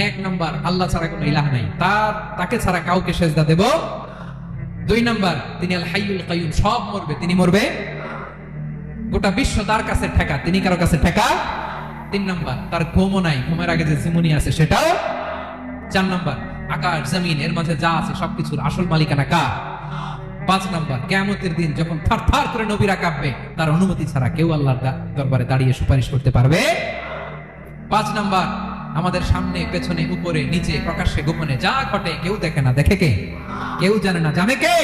এক নাম্বার, আল্লাহ ছাড়া কোনো ইলাহ নাই, তাকে ছাড়া কাউকে সেজদা দেব। 2 নাম্বার, তিনি আল হাইয়ুল কাইয়ুম, সব মরবে, তিনি মরবে, গোটা বিশ্ব তার কাছে ঠেকা, তিনি কারো কাছে ঠেকা। 3 নাম্বার, তার ঘুমও নাই, ঘুমের আগে যে জিমুনি আছে সেটাও। 4 নাম্বার, আকাশ জমিন এর মাঝে যা আছে সবকিছুর আসল মালিকানা কার? 5 নাম্বার, কিয়ামতের দিন যখন থারথার করে নবীরা কাঁপবে, তার অনুমতি ছাড়া কেউ আল্লাহর দরবারে দাঁড়িয়ে সুপারিশ করতে পারবে। 5 নাম্বার, আমাদের সামনে পেছনে উপরে নিচে প্রকাশ্যে গোপনে যা ঘটে কেউ দেখে না, দেখে কে? কেউ জানে না, জানে কে?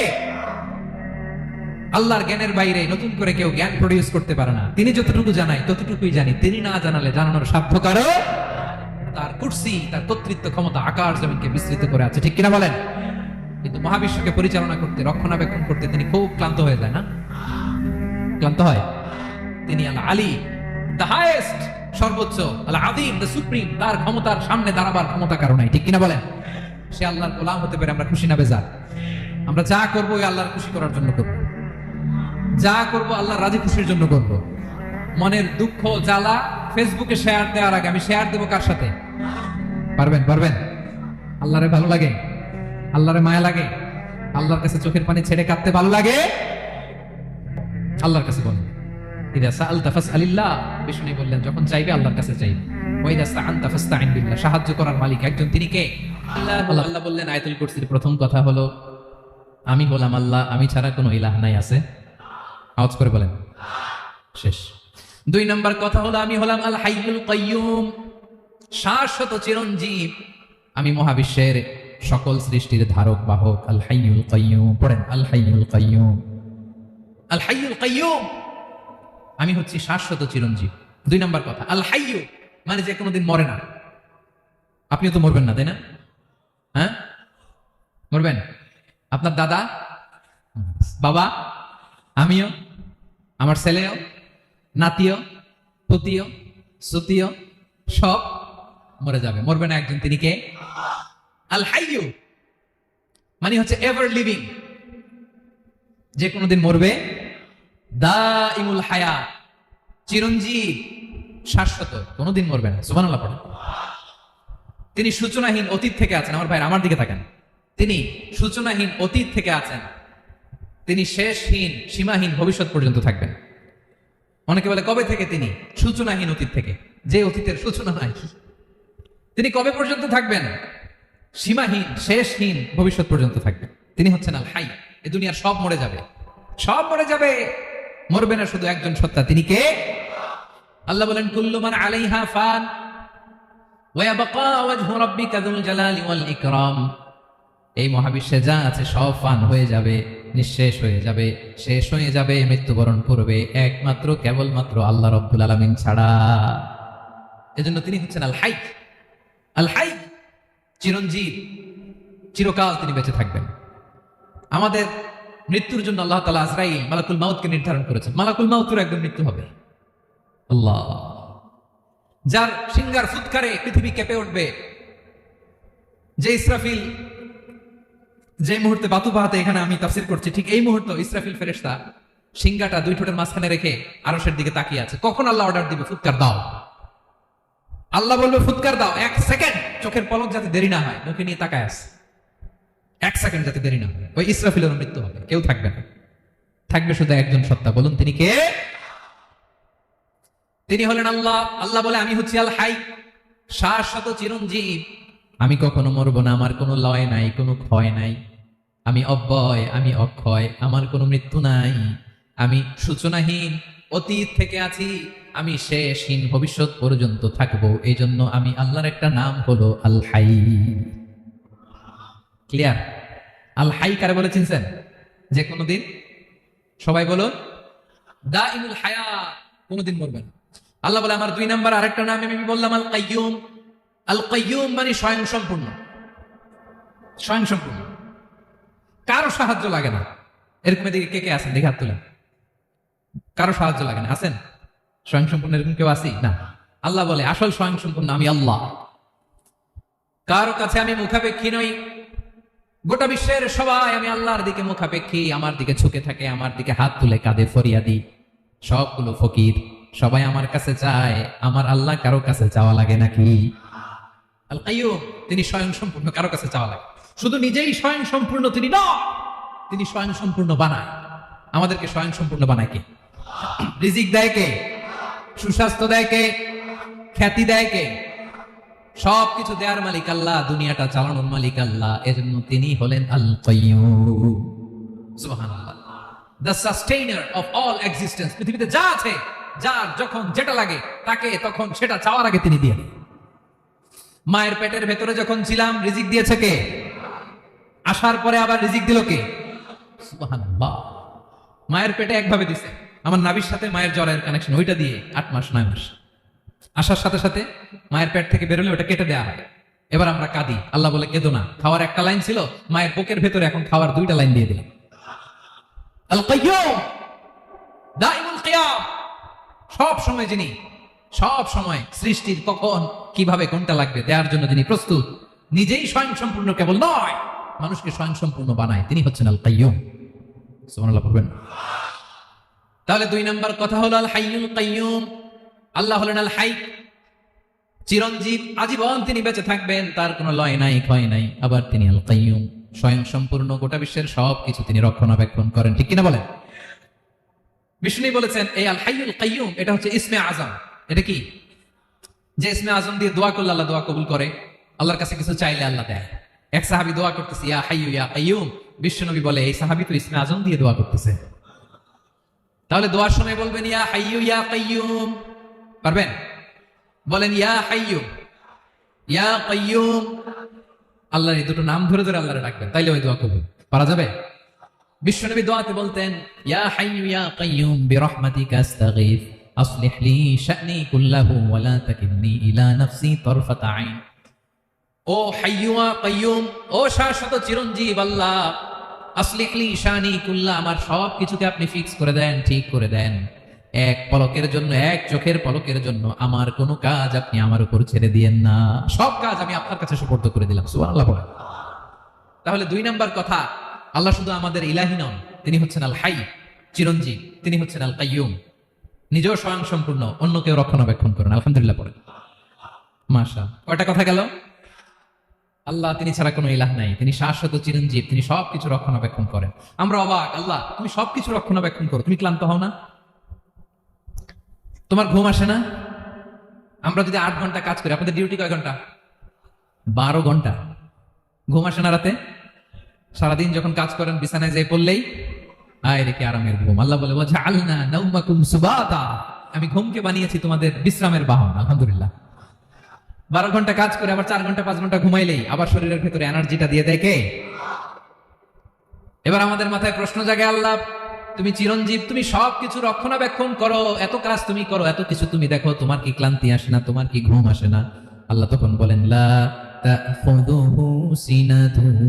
আল্লাহর জ্ঞানের বাইরে নতুন করে কেউ জ্ঞান প্রডিউস করতে পারে না। তিনি যতটুকু জানায় ততটুকুই জানি, তিনি না জানালে জানানোর সাধ্য কারো। তার কুরসি, তার কর্তৃত্ব ক্ষমতা আকাশ জমিনকে বিস্তৃত করে আছে, ঠিক কিনা বলেন? কিন্তু মহাবিশ্বকে পরিচালনা করতে, রক্ষণাবেক্ষণ করতে তিনি খুব ক্লান্ত হয়ে যায় না? ক্লান্ত হয়। তিনি আল আলী, দ্য হাইয়েস্ট, সর্বোচ্চ, আল আযীম, দ্য সুপ্রিম, তার ক্ষমতার সামনে দাঁড়াবার ক্ষমতা কারো নাই, ঠিক কিনা বলেন? সে আল্লাহর গোলাম হতে পারে, আমরা খুশি না বেজার? আমরা যা করবো আল্লাহর খুশি করার জন্য করবো, যা করবো আল্লাহর রাজি খুশির জন্য করবো। মনের দুঃখ জ্বালা ফেসবুকে শেয়ার দেওয়ার আগে আমি শেয়ার দেবো কার সাথে? পারবেন? আল্লাহরে ভালো লাগে, আল্লাহরে মায়া লাগে, আল্লাহর কাছে চোখের পানি ছেড়ে কাঁদতে ভালো লাগে, আল্লাহর কাছে বলেন। ইদা সাআলতা ফাসআলিল্লাহ, বিষ্ণু বললেন যখন চাইবে আল্লাহর কাছে চাইবে। ওয়া ইদা ইসতাআনতা ফাসতাইন বিল্লাহ, সাহায্য করার মালিক একজন, তিনি কে? আল্লাহ। আল্লাহ বললেন আয়াতুল কুরসির প্রথম কথা হলো আমি বললাম আল্লাহ, আমি ছাড়া কোনো ইলাহ নাই। আছে? আওয়াজ করে বলেন। শেষ। 2 নাম্বার কথা হলো আমি হলাম আল হাইয়ুল কাইয়ুম, শাশ্বত চিরঞ্জীব, আমি মহাবিশ্বের সকল সৃষ্টির ধারক বাহক। আল হাইয়ুল কাইয়ুম, পড়েন আল হাইয়ুল কাইয়ুম, আল হাইয়ুল কাইয়ুম, আমি হচ্ছি শাশ্বত চিরঞ্জীব। 2 নাম্বার কথা, আল হাইয়ু মানে যে কোনোদিন মরে না। আপনিও তো মরবেন না, তাই না? হ্যাঁ, মরবেন। আপনার দাদা, বাবা, আমিও, আমার ছেলেও, নাতিও, পুতিও, সুতিও, সব মরে যাবে, মরবে না একজন, তিনি কে? আল হাইয়ু মানে হচ্ছে এভার লিভিং, যে কোনোদিন মরবে। দাইমুল হায়াত, চিরঞ্জীব, শাশ্বত, কোনোদিন মরবে না। সুবহানাল্লাহ পড়েন। তিনি সূচনাহীন অতীত থেকে আছেন। আমার ভাইরা আমার দিকে তাকান। তিনি সূচনাহীন অতীত থেকে আছেন, তিনি শেষহীন সীমাহীন ভবিষ্যৎ পর্যন্ত থাকবেন। অনেকে বলে কবে থেকে? তিনি সূচনাহীন অতীত থেকে, যে অতীতের সূচনা নাই। তিনি কবে পর্যন্ত থাকবেন? সীমাহীন শেষহীন ভবিষ্যৎ পর্যন্ত থাকবেন। তিনি হচ্ছেন আল হাই। এই দুনিয়ার সব মরে যাবে, সব মরে যাবে, মরবে না শুধু একজন সত্তা, তিনি কে? আল্লাহ বলেন কুল্লু মান আলাইহা ফান ওয়া ইয়াবকা ওয়াজহু রাব্বিকা যুল জালালি ওয়াল ইকরাম। এই মহাবিশ্বে যা আছে সব ফান হয়ে যাবে, নিঃশেষ হয়ে যাবে, শেষ হয়ে যাবে, মৃত্যুবরণ করবে, একমাত্র কেবলমাত্র আল্লাহ রাব্বুল আলামিন ছাড়া। এজন্য তিনি হচ্ছেন আল হাই। আল হাই চিরঞ্জীব, চিরকাল তিনি বেঁচে থাকবেন। আমাদের মৃত্যুর জন্য আল্লাহ তাআলা আজরাইল মালাকুল মাউতকে নির্ধারণ করেছেন। মালাকুল মাউতের একদম মৃত্যু হবে। আল্লাহ, যার সিংহার ফুৎকারে পৃথিবী কেঁপে উঠবে, যে ইসরাফিল যে মুহূর্তে বাতু বাহাতে এখানে আমি তাফসীর করছি, ঠিক এই মুহূর্তে ইসরাফিল ফেরেশতা সিংহাটা 2 ঠোঁটের মাঝখানে রেখে আরশের দিকে তাকিয়ে আছে। কখন আল্লাহ অর্ডার দিবে ফুৎকার দাও, আল্লাহ বলবে ফুৎকার দাও, 1 সেকেন্ড চোখের পলক যাতে দেরি না হয়, মুখে নিয়ে তাকায় আছে, 1 সেকেন্ড যাতে দেরি না হয়, ওই ইসরাফিলের মৃত্যু হবে, কেউ থাকবে না, থাকবে শুধু একজন সত্তা। বলুন তিনি কে? তিনি হলেন আল্লাহ। আল্লাহ বলে আমি হচ্ছি আল হাই, শাশ্বত চিরঞ্জীব, আমি কখনো মরবো না, আমার কোনো লয় নাই, কোনো ক্ষয় নাই, আমি অব্যয়, আমি অক্ষয়, আমার কোনো মৃত্যু নাই, আমি সূচনাহীন অতীত থেকে আছি, আমি শেষহীন ভবিষ্যৎ পর্যন্ত থাকবো। এই জন্য আমি আল্লাহর একটা নাম হলো আল হাই। ক্লিয়ার? আল হাই কারে বলে চিনছেন? যে কোনোদিন, সবাই বলুন, দাইমুল হায়াত, কোনোদিন মরবেন। আল্লাহ বলে আমার 2 নাম্বার আরেকটা নাম আমি বললাম আল কাইয়ুম। আল কাইয়ুম মানে স্বয়ং সম্পূর্ণ, স্বয়ং সম্পূর্ণ, কারো সাহায্য লাগে না। এরকম এদিকে কে কে আছেন? দেখে হাত তুলেন। কারো সাহায্য লাগে না, আছেন? স্বয়ং সম্পূর্ণ এরকম কেউ আছি না? আল্লাহ বলে আসল স্বয়ং সম্পূর্ণ আমি আল্লাহ। কারো কাছে আমি মুখাপেক্ষী নই। গোটা বিশ্বের সবাই আমি আল্লাহর দিকে মুখাপেক্ষী, আমার দিকে ঝুঁকে থাকে, আমার দিকে হাত তুলে কাঁদে ফরিয়াদি, সবগুলো ফকির, সবাই আমার কাছে চায়। আমার আল্লাহ কারো কাছে চাওয়া লাগে নাকি? আল কাইয়ুম, তিনি স্বয়ং সম্পূর্ণ, কারো কাছে চাওয়া লাগে। শুধু নিজেই স্বয়ং সম্পূর্ণ তিনি নয়, তিনি স্বয়ং সম্পূর্ণ বানায়। আমাদেরকে স্বয়ং সম্পূর্ণ বানায় কে? রিজিক দেয় কে? সুস্বাস্থ্য দেয় কে? খ্যাতি দেয় কে? সবকিছু দেয়ার মালিক আল্লাহ, দুনিয়াটা চালানোর মালিক আল্লাহ। এজন্য তিনি হলেন আল কাইয়ুম। সুবহানাল্লাহ। The sustainer of all existence. পৃথিবীতে যা আছে, যার যখন যেটা লাগে তাকে তখন সেটা চাওয়ার আগে তিনি দিয়ে দেন। মায়ের পেটের ভেতরে যখন ছিলাম রিজিক দিয়েছে কে? আসার পরে আবার রিজিক দিল কে? সুবহানাল্লাহ। মায়ের পেটে একভাবে দিছে, আমার নাভির সাথে মায়ের জ্বরের কানেকশন, ওইটা দিয়ে 8 মাস 9 মাস। আসার সাথে সাথে মায়ের পেট থেকে বেরোলে ওটা কেটে দেওয়া হয়। এবার আমরা কাঁদি, আল্লাহ বলে কেঁদো না, খাওয়ার একটা লাইন ছিল, মায়ের বুকের ভেতরে এখন খাওয়ার 2টা লাইন দিয়ে দিলাম। আল কাইয়ুম, দাইমুল কিয়াম, সব সময় যিনি, সব সময় সৃষ্টির কখন কিভাবে কোনটা লাগবে দেওয়ার জন্য যিনি প্রস্তুত, নিজেই স্বয়ং সম্পূর্ণ কেবল নয়, মানুষকে স্বয়ং সম্পূর্ণ বানায়, তিনি হচ্ছেন আল কাইয়ুম। সুবহানাল্লাহ পড়বেন। তাহলে 2 নাম্বার কথা হলো আল হাইয়ুল কাইয়ুম। আল্লাহ হলেন আল হাই, চিরঞ্জীব, আজীবন তিনি বেঁচে থাকবেন, তার কোনো লয় নাই ক্ষয় নাই। আবার তিনি আল কাইয়ুম, স্বয়ং সম্পূর্ণ, গোটা বিশ্বের সবকিছু তিনি রক্ষণাবেক্ষণ করেন, ঠিক কিনা বলেন? বিষ্ণু বলেছেন এই আল হাইয়ুল কাইয়ুম এটা হচ্ছে ইসমে আজম। এটা কি? যে ইসমে আজম দিয়ে দোয়া করলে আল্লাহ দোয়া কবুল করে, আল্লাহর কাছে কিছু চাইলে আল্লাহ দেয়। এক সাহাবী দোয়া করতেছে ইয়া হাইয়ু ইয়া কাইয়ুম, বিশ্বনবী বলে এই সাহাবী তো ইসমে আজম দিয়ে দোয়া করতেছে। তাহলে দোয়ার সময় বলবেন ইয়া হাইয়ু ইয়া কাইয়ুম, পারবেন? বলেন ইয়া হাইয়ু ইয়া কাইয়ুম, আল্লাহর এই দুটো নাম ধরে ধরে আল্লাহরে ডাকবেন, তাইলে ওই দোয়া কবুল। পারা যাবে? বিশ্বনবী দোয়াতে বলতেন ইয়া হাইয়ু ইয়া কাইয়ুম বিরহমাতিকা আস্তাগীথ আসলিহ লি শা'নি কুল্লাহু ওয়া লা তাকিলনি ইলা নাফসি তারফাতা আইন। ও হাইয়ু ইয়া কাইয়ুম, ও শাশ্বত চিরঞ্জীব আল্লাহ, আসলিহ লি শা'নি কুল্লাহ, আমার সব কিছুকে আপনি ফিক্স করে দেন, ঠিক করে দেন। এক পলকের জন্য, এক চোখের পলকের জন্য আমার কোনো কাজ আপনি আমার উপর ছেড়ে দিয়েন না, সব কাজ আমি আপনার কাছে সুপর্দ করে দিলাম। সুবহানাল্লাহ। তাহলে 2 নাম্বার কথা, আল্লাহ শুধু আমাদের ইলাহি নন, তিনি হচ্ছেন আল হাই, চিরঞ্জীব, তিনি হচ্ছেন আল কাইয়ুম, নিজেও স্বয়ং সম্পূর্ণ, অন্যকেও রক্ষণাবেক্ষণ করেন। আলহামদুলিল্লাহ পড়েন। মাশাআল্লাহ। কয়টা কথা গেল? আল্লাহ তিনি ছাড়া কোনো ইলাহ নাই, তিনি শাশ্বত চিরঞ্জীব, তিনি সবকিছু রক্ষণাবেক্ষণ করেন। আমরা অবাক, আল্লাহ তুমি সবকিছু রক্ষণাবেক্ষণ করো, তুমি ক্লান্ত হও না? তোমার ঘুম আসে না? আমরা যদি 8 ঘন্টা কাজ করি, আপনাদের ডিউটি কয় ঘন্টা? 12 ঘন্টা। ঘুম আসে না রাতে? সারাদিন যখন কাজ করেন বিছানায় যেয়ে পড়লেই আয় রেখে আরামের ঘুম। আল্লাহ বলে ওয়াজআলনা নাওমাকুম সুবাতা, আমি ঘুমকে বানিয়েছি তোমাদের বিশ্রামের বাহন। আলহামদুলিল্লাহ। 12 ঘন্টা কাজ করে আবার 4 ঘন্টা 5 ঘন্টা ঘুমাইলেই আবার শরীরের ভেতরে এনার্জিটা দিয়ে দেয় কে? এবার আমাদের মাথায় প্রশ্ন জাগে, আল্লাহ তুমি চিরঞ্জীব, তুমি সবকিছু রক্ষণাবেক্ষণ করো, এত কাজ তুমি করো, এত কিছু তুমি দেখো, তোমার কি ক্লান্তি আসে না? তোমার কি ঘুম আসে না? আল্লাহ তখন বলেন লা তাখুযুহু সিনাতুন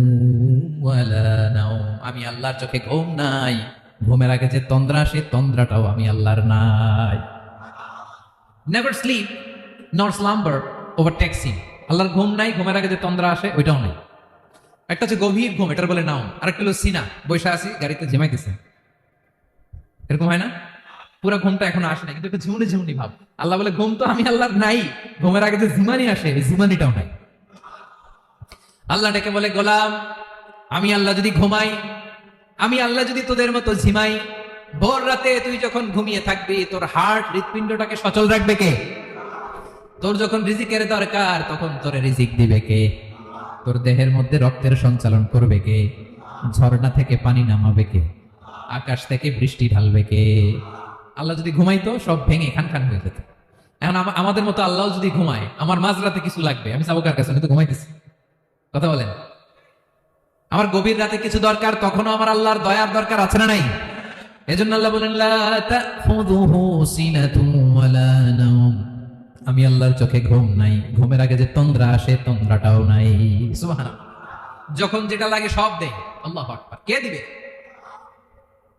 ওয়ালা নাওম, আমি আল্লাহর চোখে ঘুম নাই, ঘুমের আগে যে তন্দ্রা আসে তন্দ্রাটাও আমি আল্লাহর নাই। নেভার স্লিপ নর স্লাম্বার ওভারটেকস হিম, আল্লাহর ঘুম নাই, ঘুমের আগে যে তন্দ্রা আসে ওইটাও নাই। একটা হচ্ছে গভীর ঘুম, এটার বলে নাওম, আরেকটা হলো সিনা, বৈশা আছি গাড়িতে ঝিমাইতেছে, এরকম হয় না? পুরো ঘুমটা এখনো আসে না, কিন্তু একটু ঝিমুনি ঝিমুনি ভাব। আল্লাহ বলে ঘুম তো আমি আল্লাহর নাই, ঘুমের আগে যে ঝিমানি আসে এই ঝিমানিটাও নাই। আল্লাহ ডেকে বলে গোলাম, আমি আল্লাহ যদি ঘুমাই, আমি আল্লাহ যদি তোদের মতো ঝিমাই, ভোর রাতে তুই যখন ঘুমিয়ে থাকবি তোর হার্ট হৃৎপিণ্ডটাকে সচল রাখবে কে? তোর যখন রিজিকের দরকার তখন তোরে রিজিক দিবে কে? তোর দেহের মধ্যে রক্তের সঞ্চালন করবে কে? ঝর্ণা থেকে পানি নামাবে কে? আকাশ থেকে বৃষ্টি ঢালবে কে? আল্লাহ যদি ঘুমাইতো সব ভেঙে খান খান হয়ে যেত। এখন আমাদের মতো আল্লাহ যদি ঘুমায়, আমার মাঝরাতে কিছু লাগবে, আমি যাবো কার কাছে? আমি তো ঘুমাইতেছি। কথা বলেন। আমার গভীর রাতে কিছু দরকার, তখনও আমার আল্লাহর দয়ার দরকার আছে না নাই? এজন্য আল্লাহ বলেন লা তাখুযুহু সিনাতুন ওয়ালা নাওম, আমি আল্লাহর চোখে ঘুম নাই, ঘুমের আগে যে তন্দ্রা আসে তন্দ্রাটাও নাই। সুবহানাল্লাহ। যখন যেটা লাগে সব দেয়। আল্লাহু আকবার। কে দিবে?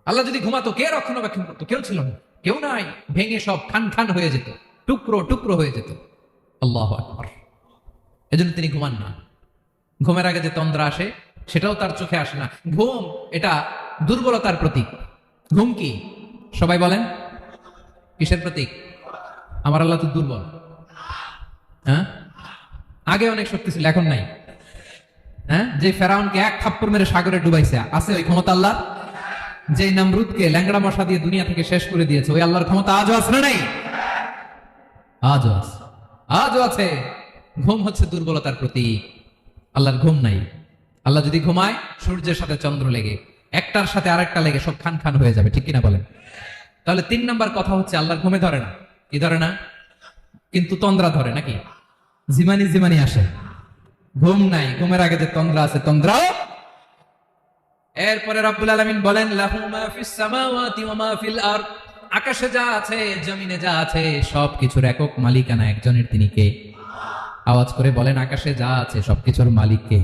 আল্লাহ যদি ঘুমাতো কে রক্ষণাবেক্ষণ করতো? কেউ ছিল না, কেউ নাই, ভেঙে সব খান খান হয়ে যেত, টুকরো টুকরো হয়ে যেত। আল্লাহু আকবার। এজন্য তিনি ঘুমান না। ঘুমের আগে যে তন্দ্রা আসে সেটাও তার চোখে আসে না। ঘুম এটা দুর্বলতার প্রতীক। ঘুম কি? সবাই বলেন কিসের প্রতীক? আমার আল্লাহ তো দুর্বল। হ্যাঁ, আগে অনেক শক্তি ছিল, এখন নাই। হ্যাঁ, যে ফেরাউনকে এক থাপ্পড় মেরে সাগরে ডুবাইছে, আছে ওই ক্ষমতা আল্লাহ? যে নমরুদকে ল্যাংড়া মশা দিয়ে দুনিয়া থেকে শেষ করে দিয়েছে, ওই আল্লাহর ক্ষমতা আজও আছে না নাই? আজও আছে, আজও আছে। ঘুম হচ্ছে দুর্বলতার প্রতীক, আল্লাহর ঘুম নাই। আল্লাহ যদি ঘুমায়, সূর্যের সাথে চন্দ্র লেগে, একটার সাথে আরেকটা লেগে সব খান খান হয়ে যাবে, ঠিক কিনা বলেন? তাহলে 3 নাম্বার কথা হচ্ছে, আল্লাহর ঘুমে ধরে না। কি ধরে না? কিন্তু তন্দ্রা ধরে নাকি? জিমানি জিমানি আসে। ঘুম নাই, ঘুমের আগে যে তন্দ্রা আছে, তন্দ্রাও। এরপরে রব্বুল আলামিন বলেন, লাহু মা ফিস সামাওয়াতি ওয়া মা ফিল আরদ। আকাশে যা আছে, জমিনে যা আছে, সবকিছুর একক মালিকানা একজনের, তিনি কে? আওয়াজ করে বলেন, আকাশে যা আছে সবকিছুর মালিক কে?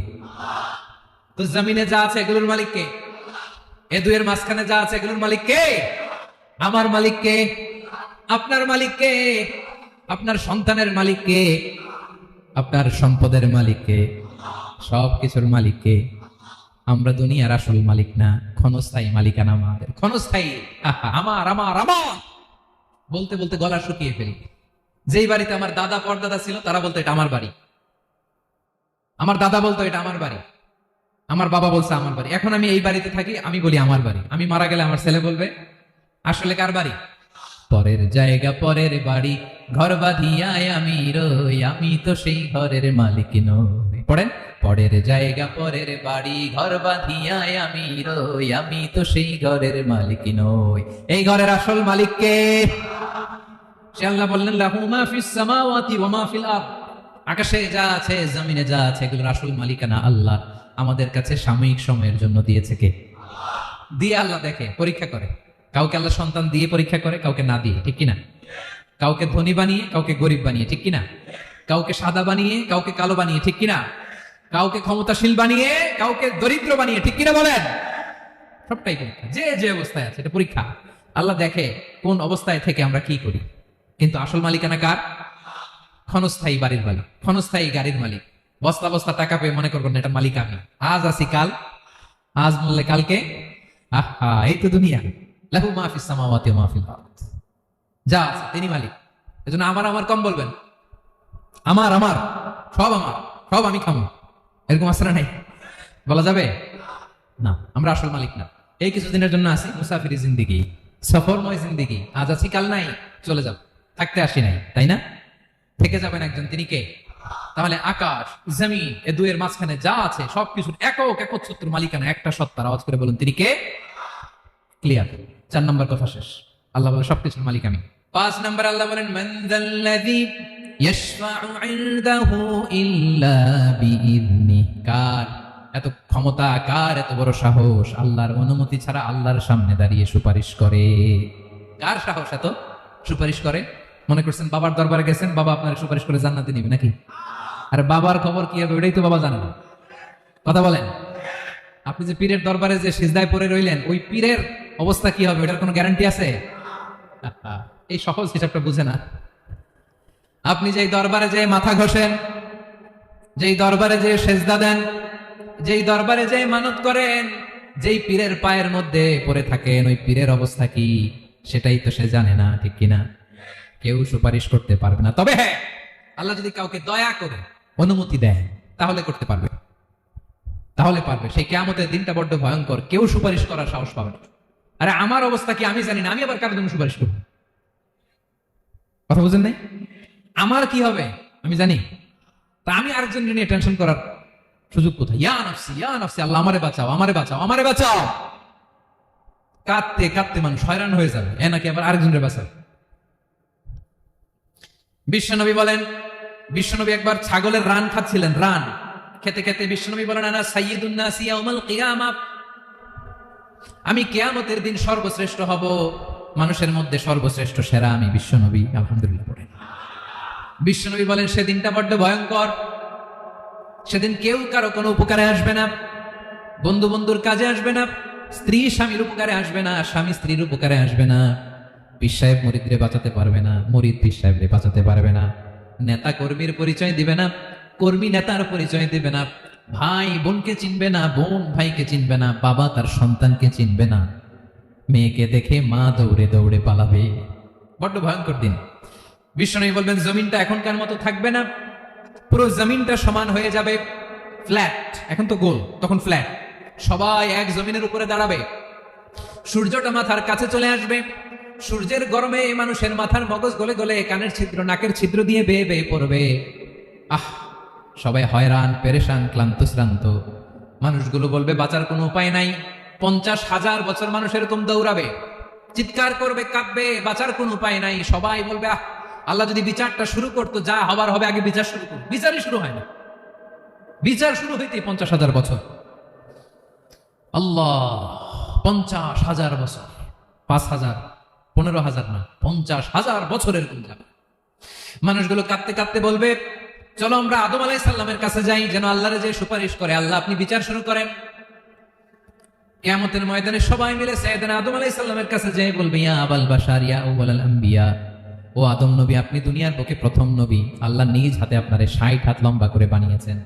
তো জমিনে যা আছে এগুলোর মালিক কে? এ দুয়ের মাঝখানে যা আছে এগুলোর মালিক কে? আমার মালিক কে? আপনার মালিক কে? আপনার সন্তানের মালিক কে? আপনার সম্পদের মালিক কে? সবকিছুর মালিক কে? আমরা দুনিয়ার আসল মালিক না, ক্ষণস্থায়ী মালিকানা আমাদের, ক্ষণস্থায়ী। আমার আমার আমার বলতে বলতে গলা শুকিয়ে ফেলি। যেই বাড়িতে আমার দাদা পরদাদা ছিল, তারা বলতো এটা আমার বাড়ি। আমার দাদা বলতো এটা আমার বাড়ি, আমার বাবা বলছে আমার বাড়ি। এখন আমি এই বাড়িতে থাকি, আমি বলি আমার বাড়ি। আমি মারা গেলে আমার ছেলে বলবে আসলে কার বাড়ি? পরের জায়গা পরের বাড়ি, ঘর বাঁধিয়ায় আমি রই, আমি তো সেই ঘরের মালিক নই। পড়েন, পরের জায়গা পরের বাড়ি, ঘর বাঁধিয়ায় আমি রই, আমি তো সেই ঘরের মালিক নই। এই ঘরের আসল মালিক কে? সে আল্লাহ বললেন, লাহু মা ফিস সামাওয়াতি ওয়া মা ফিল আরদ। আকাশে যা আছে, জমিনে যা আছে, এগুলোর আসল মালিকানা আল্লাহ। আমাদের কাছে সাময়িক সময়ের জন্য দিয়েছে কে? দিয়ে আল্লাহ দেখে, পরীক্ষা করে। কাউকে আল্লাহ সন্তান দিয়ে পরীক্ষা করে, কাউকে না দিয়ে, ঠিক কিনা? কাউকে ধনী বানিয়ে, কাউকে গরিব বানিয়ে, ঠিক কিনা? কাউকে সাদা বানিয়ে, কাউকে কালো বানিয়ে, ঠিক কিনা? কাউকে ক্ষমতাশীল বানিয়ে, কাউকে দরিদ্র বানিয়ে, ঠিক কিনা বলেন? সবটাই পরীক্ষা, যে যে অবস্থায় আছে এটা পরীক্ষা। আল্লাহ দেখে কোন অবস্থায় থেকে আমরা কি করি। কিন্তু আসল মালিকানা কার? ক্ষণস্থায়ী বাড়ির মালিক, ক্ষণস্থায়ী গাড়ির মালিক। বস্তা বস্তা টাকা পেয়ে মনে করবেন এটা মালিক আমি, আজ আছি কাল, আজ বললে কালকে। আহা, এই তো দুনিয়া। লাহু মা ফিস সামাওয়াতি ওয়া মা ফিল আরদ। যা আছে তিনি মালিক। এজন্য আমার আমার কম বলবেন। আমার আমার সব আমার, সব আমি খামো, এরকম আসরা নাই, বলা যাবে না। আমরা আসল মালিক না। এই কিছুদিনের জন্য আছি, মুসাফিরি জিন্দিগি, সফরময় জিন্দিগি। আজ আছি কাল নাই, চলে যাব। থাকতে আসি নাই, তাই না? থেকে যাবেন একজন, তিনি কে? তাহলে আকাশ জমিন এ দুয়ের মাঝখানে যা আছে সবকিছুর একক একচ্ছত্র মালিকানা একটা সত্তার। আওয়াজ করে বলুন, তিনি কে? ক্লিয়ার। 4 নম্বর কথা শেষ। আল্লাহ বলে সবকিছুর মালিক আমি। 5 নম্বর আল্লাহ বলেন, মান যাল্লাযী ইয়াশফাউ ইনদাহু ইল্লা বিইذনি। কার এত ক্ষমতা, কার এত বড় সাহস আল্লাহর অনুমতি ছাড়া আল্লাহর সামনে দাঁড়িয়ে সুপারিশ করে? কার সাহস এত সুপারিশ করে? মনে করছেন বাবার দরবারে গেছেন, বাবা আপনার সুপারিশ করে জান্নাতে নিবে নাকি? আর বাবার খবর কি হবে ওইটাই তো বাবা জানে না। কথা বলেন। আপনি যে পীরের দরবারে যে সিজদায় পড়ে রইলেন, ওই পীরের অবস্থা কি হবে এটার কোনো গ্যারান্টি আছে? এই সহজ হিসাবটা বুঝে না। আপনি যেই দরবারে যে মাথা ঘষেন, যেই দরবারে যে সেজদা দেন, যেই দরবারে যে মানত করেন, যেই পীরের পায়ের মধ্যে পড়ে থাকেন, ওই পীরের অবস্থা কি সেটাই তো সে জানে না, ঠিক কিনা? কেউ সুপারিশ করতে পারবে না। তবে হ্যাঁ, আল্লাহ যদি কাউকে দয়া করে অনুমতি দেয় তাহলে করতে পারবে, তাহলে পারবে। সেই কিয়ামতের দিনটা বড্ড ভয়ঙ্কর, কেউ সুপারিশ করার সাহস পাবে না। আরে আমার অবস্থা কি আমি জানি না, আমি আবার কারোর জন্য সুপারিশ করব? কথা বুঝেন নাই? আমার কি হবে আমি জানি, তা আমি আরেকজন নিয়ে টেনশন করার সুযোগ কোথায়? ইয়া নাফসি ইয়া নাফসি, আল্লাহ আমারে বাঁচাও, আমারে বাঁচাও, আমারে বাঁচাও। কাঁদতে কাঁদতে মানুষ হয়রান হয়ে যাবে, এ নাকি আবার আরেকজনের বাঁচাও। বিশ্বনবী বলেন, বিশ্বনবী একবার ছাগলের রান খাচ্ছিলেন, রান খেতে খেতে বিশ্বনবী বলেন, আনা সাইয়্যিদুন নাসি ইয়াউমাল কিয়ামাহ, আমি কিয়ামতের দিন সর্বশ্রেষ্ঠ হব, মানুষের মধ্যে সর্বশ্রেষ্ঠ সেরা আমি বিশ্বনবী। আলহামদুলিল্লাহ পড়েন। বিশ্বনবী বলেন, সেদিনটা বড্ড ভয়ঙ্কর। সেদিন কেউ কারো কোনো উপকারে আসবে না, বন্ধু বন্ধুর কাজে আসবে না, স্ত্রী স্বামীর উপকারে আসবে না, স্বামী স্ত্রীর উপকারে আসবে না, পীর সাহেব মুরিদরে বাঁচাতে পারবে না, মুরিদ পীর সাহেবরে বাঁচাতে পারবে না, নেতা কর্মীর পরিচয় দিবে না, কর্মী নেতার পরিচয় দিবে না, ভাই বোনকে চিনবে না, বোন ভাইকে চিনবে না, বাবা তার সন্তানকে চিনবে না, মেয়েকে দেখে মা দৌড়ে দৌড়ে পালাবে। বড্ড ভয়ঙ্কর দিন। বিশ্বনবী বলবেন, জমিনটা এখনকার মতো থাকবে না, পুরো জমিনটা সমান হয়ে যাবে, ফ্ল্যাট। এখন তো গোল, তখন ফ্ল্যাট। সবাই এক জমিনের উপরে দাঁড়াবে। সূর্যটা মাথার কাছে চলে আসবে। সূর্যের গরমে মানুষের মাথার মগজ গলে গলে কানের ছিদ্র, নাকের ছিদ্র দিয়ে বেয়ে বেয়ে পড়বে। আহ, সবাই হয়রান, পেরেশান, ক্লান্ত শ্রান্ত। মানুষগুলো বলবে বাঁচার কোনো উপায় নাই। 50,000 বছর মানুষ এরকম দৌড়াবে, চিৎকার করবে, কাঁদবে, বাঁচার কোনো উপায় নাই। সবাই বলবে আহ, আল্লাহ যদি বিচারটা শুরু করতো, যা হবার হবে, আগে বিচার শুরু করতো। বিচারই শুরু হয় না। বিচার শুরু হইতে 50,000 বছর। আল্লাহ, 50,000 বছর, 5,000, 15,000 না, 50,000 বছরের কোন যাবে। মানুষগুলো কাঁদতে কাঁদতে বলবে চলো আমরা আদম আলাইহিস সালামের কাছে যাই, যেন আল্লাহরে যে সুপারিশ করে, আল্লাহ আপনি বিচার শুরু করেন। কিয়ামতের ময়দানে সবাই মিলে সাইয়েদনা আদম আলাইহিস সালামের কাছে যেয়ে বলবে ইয়া আবাল বাশার ইয়া আউয়ালাল আম্বিয়া, ও আদম নবী, আপনি দুনিয়ার বুকে প্রথম নবী। আল্লাহ নিজ হাতে আপনারে 60 হাত লম্বা করে বানিয়েছেন।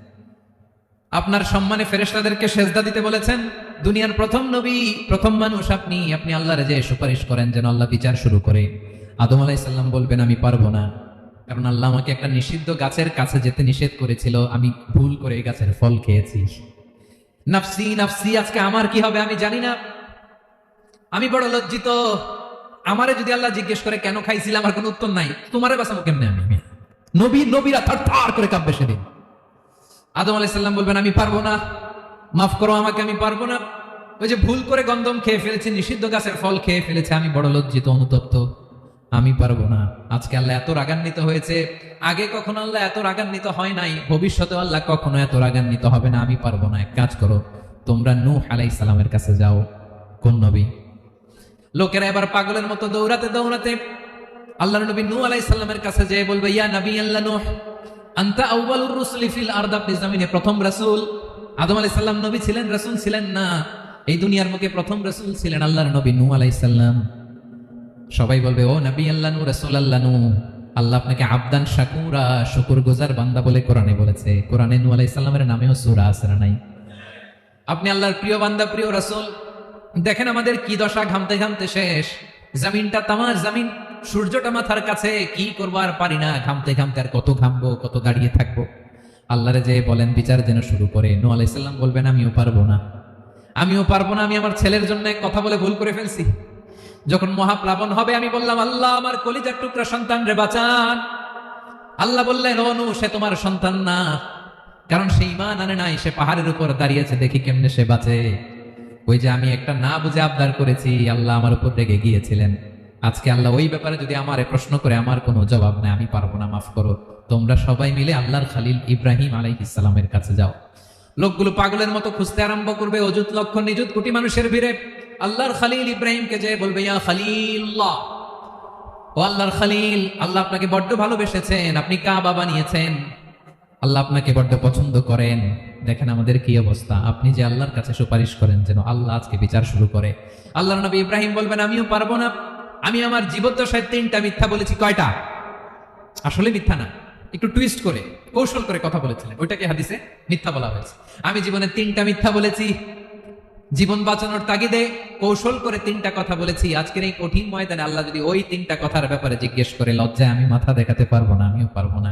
আপনার সম্মানে ফেরেশতাদেরকে সেজদা দিতে বলেছেন। দুনিয়ার প্রথম নবী, প্রথম মানুষ আপনি। আপনি আল্লাহরে যে সুপারিশ করেন যেন আল্লাহ বিচার শুরু করে। আদম আলাইহিস সালাম বলবেন আমি পারবো না, কারণ আল্লাহ আমাকে একটা নিষিদ্ধ গাছের কাছে যেতে নিষেধ করেছিল, আমি ভুল করে এই গাছের ফল খেয়েছি। নাফসি নাফসি, আজকে আমার কি হবে আমি জানি না, আমি বড় লজ্জিত। আমারে যদি আল্লাহ জিজ্ঞেস করে কেন খাইছিলাম, আমার কোনো উত্তর নাই। তোমারে বাঁচাবো কেমনে আমি? নবীরা থার করে কাঁপবে সেদিন। আদম আলাইহিস সালাম বলবেন আমি পারবো না, মাফ করো আমাকে, আমি পারবো না। ওই যে ভুল করে গন্ধম খেয়ে ফেলেছি, নিষিদ্ধ গাছের ফল খেয়ে ফেলেছে, আমি বড় লজ্জিত, অনুতপ্ত, আমি পারবো না। আজকে আল্লাহ এত রাগান্বিত হয়েছে, আগে কখনো আল্লাহ এত রাগান্বিত হয় নাই, ভবিষ্যতে আল্লাহ কখনো এত রাগান্বিত হবে না। আমি পারবো না। এক কাজ করো, তোমরা নূহ আলাইহিস সালামের কাছে যাও। কোন নবী? লোকেরা এবার পাগলের মতো দৌড়াতে দৌড়াতে আল্লাহর নবী নূহ আলাইহিস সালামের কাছে যেয়ে বলবে ইয়া নবী আল্লাহ নূহ, আনতা আউয়ালুর রুসুলি ফিল আরদ, আপনি জমিনে প্রথম রাসূল। আদম আলাইহিস সালাম নবী ছিলেন, রাসূল ছিলেন না। এই দুনিয়ার মুখে প্রথম রাসূল ছিলেন আল্লাহর নবী নূহ আলাইহিস সালাম। সবাই বলবে ও নবী আল্লাহ নূহ, রাসূল আল্লাহ নূহ, আল্লাহ আপনাকে আবদান শাকুরা, শুকরগুজার বান্দা বলে কোরআনে বলেছে। কোরআনে নূহ আলাইহিস সালামের নামেও সূরা আছে না নাই? আপনি আল্লাহর প্রিয় বান্দা, প্রিয় রাসূল। দেখেন আমাদের কি দশা, ঘামতে ঘামতে শেষ। জমিনটা তামার জমিন, সূর্যটা মাথার কাছে, কি করবো আর পারি না, ঘামতে ঘামতে আর কত ঘামবো, কত দাঁড়িয়ে থাকবো। আল্লাহরে যে বলেন বিচার যেন শুরু করে। নূহ আলাইহিস সালাম বলবেন আমিও পারবো না, আমিও পারবো না। আমি আমার ছেলের জন্য কথা বলে ভুল করে ফেলছি। যখন মহাপ্লাবন হবে আমি বললাম আল্লাহ আমার কলিজার টুকরা সন্তান রে বাঁচান। আল্লাহ বললেন ও নূহ, সে তোমার সন্তান না, কারণ সে ঈমান আনে নাই, সে পাহাড়ের উপর দাঁড়িয়েছে, দেখি কেমনে সে বাঁচে। ওই যে আমি একটা না বুঝে আবদার করেছি, আল্লাহ আমার উপর রেগে গিয়েছিলেন। আজকে আল্লাহ ওই ব্যাপারে যদি আমারে প্রশ্ন করে, আমার কোনো জবাব নেই, আমি পারবো না, মাফ করো। তোমরা সবাই মিলে আল্লাহর খালিল ইব্রাহিম আলাইহিস সালামের কাছে যাও। লোকগুলো পাগলের মতো খুঁজতে আরম্ভ করবে, অযুত লক্ষ নিযুত কোটি মানুষের ভিড়ে। আল্লাহর খালিল ইব্রাহিমকে যে বলবে ইয়া খালিলুল্লাহ, ও আল্লাহর খালিল, আল্লাহ আপনাকে বড্ড ভালোবেসেছেন, আপনি কাবা বানিয়েছেন, আল্লাহ আপনাকে বড্ড পছন্দ করেন। দেখেন আমাদের কি অবস্থা, আপনি যে আল্লাহর কাছে সুপারিশ করেন যেন আল্লাহ আজকে বিচার শুরু করে। আল্লাহর নবী ইব্রাহিম বলবেন আমিও পারবো না, আমি আমার জীবদ্দশায় 3টা মিথ্যা বলেছি। কয়টা? আসলে মিথ্যা না, একটু টুইস্ট করে, কৌশল করে কথা বলেছিলেন, ওইটাকে হাদিসে মিথ্যা বলা হয়েছে। আমি জীবনে 3টা মিথ্যা বলেছি, জীবন বাঁচানোর তাগিদে কৌশল করে 3টা কথা বলেছি। আজকের এই কঠিন ময়দানে আল্লাহ যদি ওই 3টা কথার ব্যাপারে জিজ্ঞেস করে, লজ্জায় আমি মাথা দেখাতে পারবো না, আমিও পারবো না,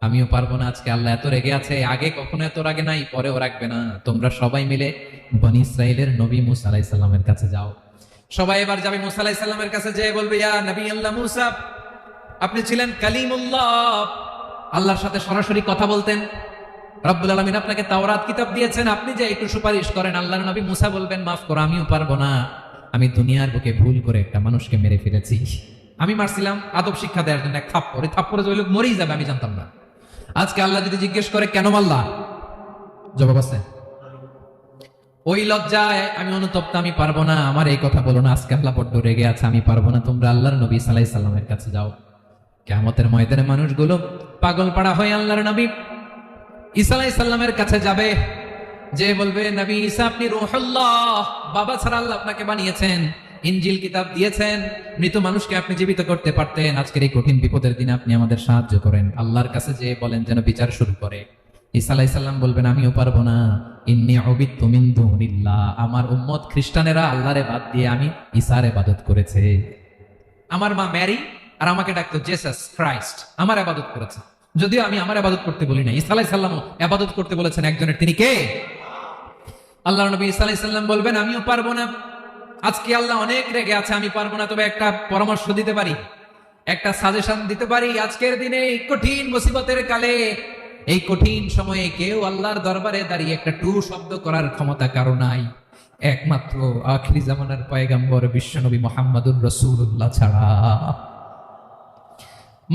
আমিও পারবো না। আজকে আল্লাহ এত রেগে আছে, আগে কখনো এত রাগে নাই, পরেও রাখবে না। তোমরা সবাই মিলে বনী ইসরাইলের নবী মূসা আলাইহিস সালামের কাছে যাও। সবাই এবার যাবে মূসা আলাইহিস সালামের কাছে, যেয়ে বলবে ইয়া নবী আল্লাহ মূসা, আপনি ছিলেন কালিমুল্লাহ, আল্লাহর সাথে সরাসরি কথা বলতেন। রব্বুল আলামিন আপনাকে তাওরাত কিতাব দিয়েছেন, আপনি যে একটু সুপারিশ করেন। আল্লাহর নবী মূসা বলবেন মাফ করো, আমিও পারবো না, আমি দুনিয়ার বুকে ভুল করে একটা মানুষকে মেরে ফেলেছি। আমি মারছিলাম আদব শিক্ষা দেওয়ার জন্য এক থাপ্পড়, এই থাপ্পড়ে যে লোক মরেই যাবে আমি জানতাম না। আজকে আল্লাহ যদি জিজ্ঞেস করে কেন মারলা, জবাব আছে? ওই লজ্জায় আমি অনুতপ্ত, আমি পারবো না, আমার এই কথা বলো না। আজকে আল্লাহ বড্ড রেগে আছে, আমি পারবো না। তোমরা আল্লাহর নবী ঈসা আলাইহিস সালামের কাছে যাও। কিয়ামতের ময়দানে মানুষগুলো পাগল পাড়া হয়ে আল্লাহর নবী ঈসা আলাইহিস সালামের কাছে যাবে, যে বলবে নবী ঈসা আপনি রূহুল্লাহ, বাবা ছাড়া আল্লাহ আপনাকে বানিয়েছেন, ইনজিল কিতাব দিয়েছেন, মৃত মানুষকে আপনি জীবিত করতে পারতেন। আজকের এই কঠিন বিপদের দিনে আপনি আমাদের সাহায্য করেন। আল্লাহর কাছে যে বলেন যেন বিচার শুরু করে। ঈসা আলাইহিস সালাম বলবেন আমিও পারবো না, ইন্নী উবিদতু মিন দুনিল্লাহ, আমার উম্মত খ্রিস্টানেরা আল্লাহরে বাদ দিয়ে আমি ঈসার ইবাদত করেছে। আমার মা ম্যারি আর আমাকে ডাকতো জেসাস ক্রাইস্ট, আমার ইবাদত করেছে। যদিও আমি আমার ইবাদত করতে বলি না, ঈসা আলাইহিস সালামও ইবাদত করতে বলেছেন একজনের, তিনি কে? আল্লাহর নবী ঈসা আলাইহিস সালাম বলবেন আমিও পারবো না, আজকে আল্লাহ অনেক রেগে আছে, আমি পারবো না, তবে একটা পরামর্শ দিতে পারি, একটা সাজেশন দিতে পারি। আজকের দিনে এই কঠিন মুসিবতের কালে, এই কঠিন সময়ে কেউ আল্লাহর দরবারে দাঁড়িয়ে একটা টু শব্দ করার ক্ষমতা কারো নাই, একমাত্র আখিরি জামানার পয়গম্বর বিশ্বনবী মুহাম্মদুর রাসূলুল্লাহ ছাড়া।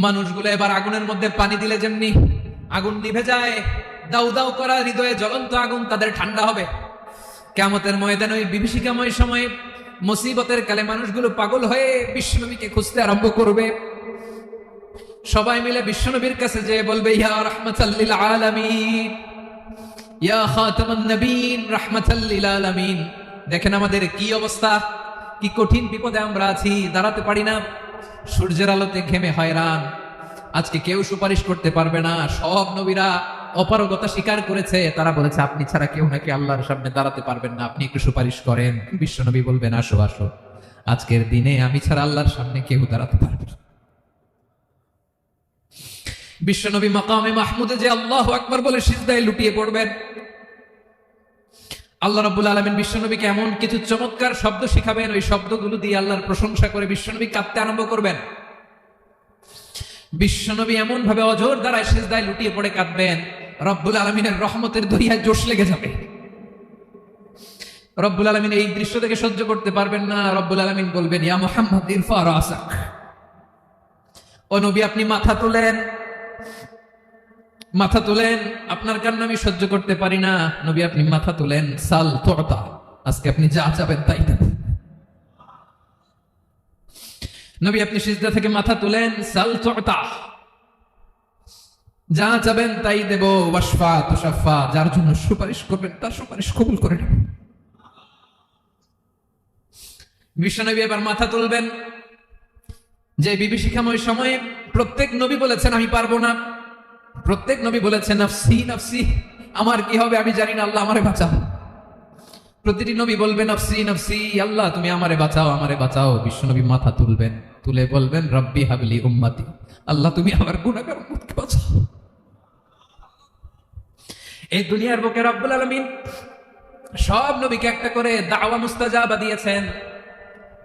মানুষগুলো এবার আগুনের মধ্যে পানি দিলে যেমনি আগুন নিভে যায়, দাউ দাউ করা হৃদয়ে জ্বলন্ত আগুন তাদের ঠান্ডা হবে। কিয়ামতের ময়দানে ওই বিভীষিকাময় সময়ে মুসিবতের কালে মানুষগুলো পাগল হয়ে বিশ্বনবীকে খুঁজতে আরম্ভ করবে। সবাই মিলে বিশ্বনবীর কাছে যেয়ে বলবে ইয়া রাহমাতাল লিল আলামিন, ইয়া খাতামান নবীন, রাহমাতাল লিল আলামিন, দেখেন আমাদের কি অবস্থা, কি কঠিন বিপদে আমরা আছি, দাঁড়াতে পারি না, সূর্যের আলোতে ঘেমে হয়রান, আজকে কেউ সুপারিশ করতে পারবে না। সব নবীরা অপারগতা স্বীকার করেছে, তারা বলেছে আপনি ছাড়া কেউ নাকি আল্লাহর সামনে দাঁড়াতে পারবেন না, আপনি একটু সুপারিশ করেন। বিশ্বনবী বলবেন আসো আসো, আজকের দিনে আমি ছাড়া আল্লাহর সামনে কেউ দাঁড়াতে পারবে না। বিশ্বনবী মাকামে মাহমুদে যে আল্লাহু আকবার বলে সিজদায় লুটিয়ে পড়বেন। আল্লাহ রাব্বুল আলামিন বিশ্বনবীকে এমন কিছু চমৎকার শব্দ শিখাবেন, ওই শব্দগুলো দিয়ে আল্লাহর প্রশংসা করে বিশ্বনবী কাঁদতে আরম্ভ করবেন। বিশ্বনবী এমন ভাবে অঝোর দ্বারায় সিজদায় লুটিয়ে পড়ে কাঁদবেন, রব্বুল আলামিনের রহমতের দরিয়ায় জোশ লেগে যাবে। রব্বুল আলামিন এই দৃশ্য থেকে সহ্য করতে পারবেন না। রব্বুল আলামিন বলবেন ইয়া মুহাম্মদ ইরফা রাসাক, ও নবী আপনি মাথা তোলেন, মাথা তোলেন, আপনার কান্না আমি সহ্য করতে পারি না। নবী আপনি মাথা তোলেন, সাল তুতা, আজকে আপনি যা চাবেন তাই দেব। নবী আপনি সিজদা থেকে মাথা তুলেন, সাল তুতা, যা চাবেন তাই দেব। ওয়াশফা তুশাফা, যার জন্য সুপারিশ করবেন তার সুপারিশ কবুল করে নেব। বিশ্বনবী এবার মাথা তুলবেন। যে বিভীষিকাময় সময়ে প্রত্যেক নবী বলেছেন আমি পারবো না, প্রত্যেক নবী বলেছেন নাফসি নাফসি, আমার কি হবে আমি জানি না, আল্লাহ আমারে বাঁচাও। প্রতিটি নবী বলবে নাফসি নাফসি, আল্লাহ তুমি আমারে বাঁচাও আমারে বাঁচাও। বিশ্বনবী মাথা তুলবেন, তুলে বলবেন রব্বি হাবলি উম্মতি, আল্লাহ তুমি আমার গুনাহগার উম্মতকে বাঁচাও। এই দুনিয়ার বুকে রব্বুল আলামিন সব নবীকে একটা করে দাওয়া মুস্তাজাবা দিয়েছেন,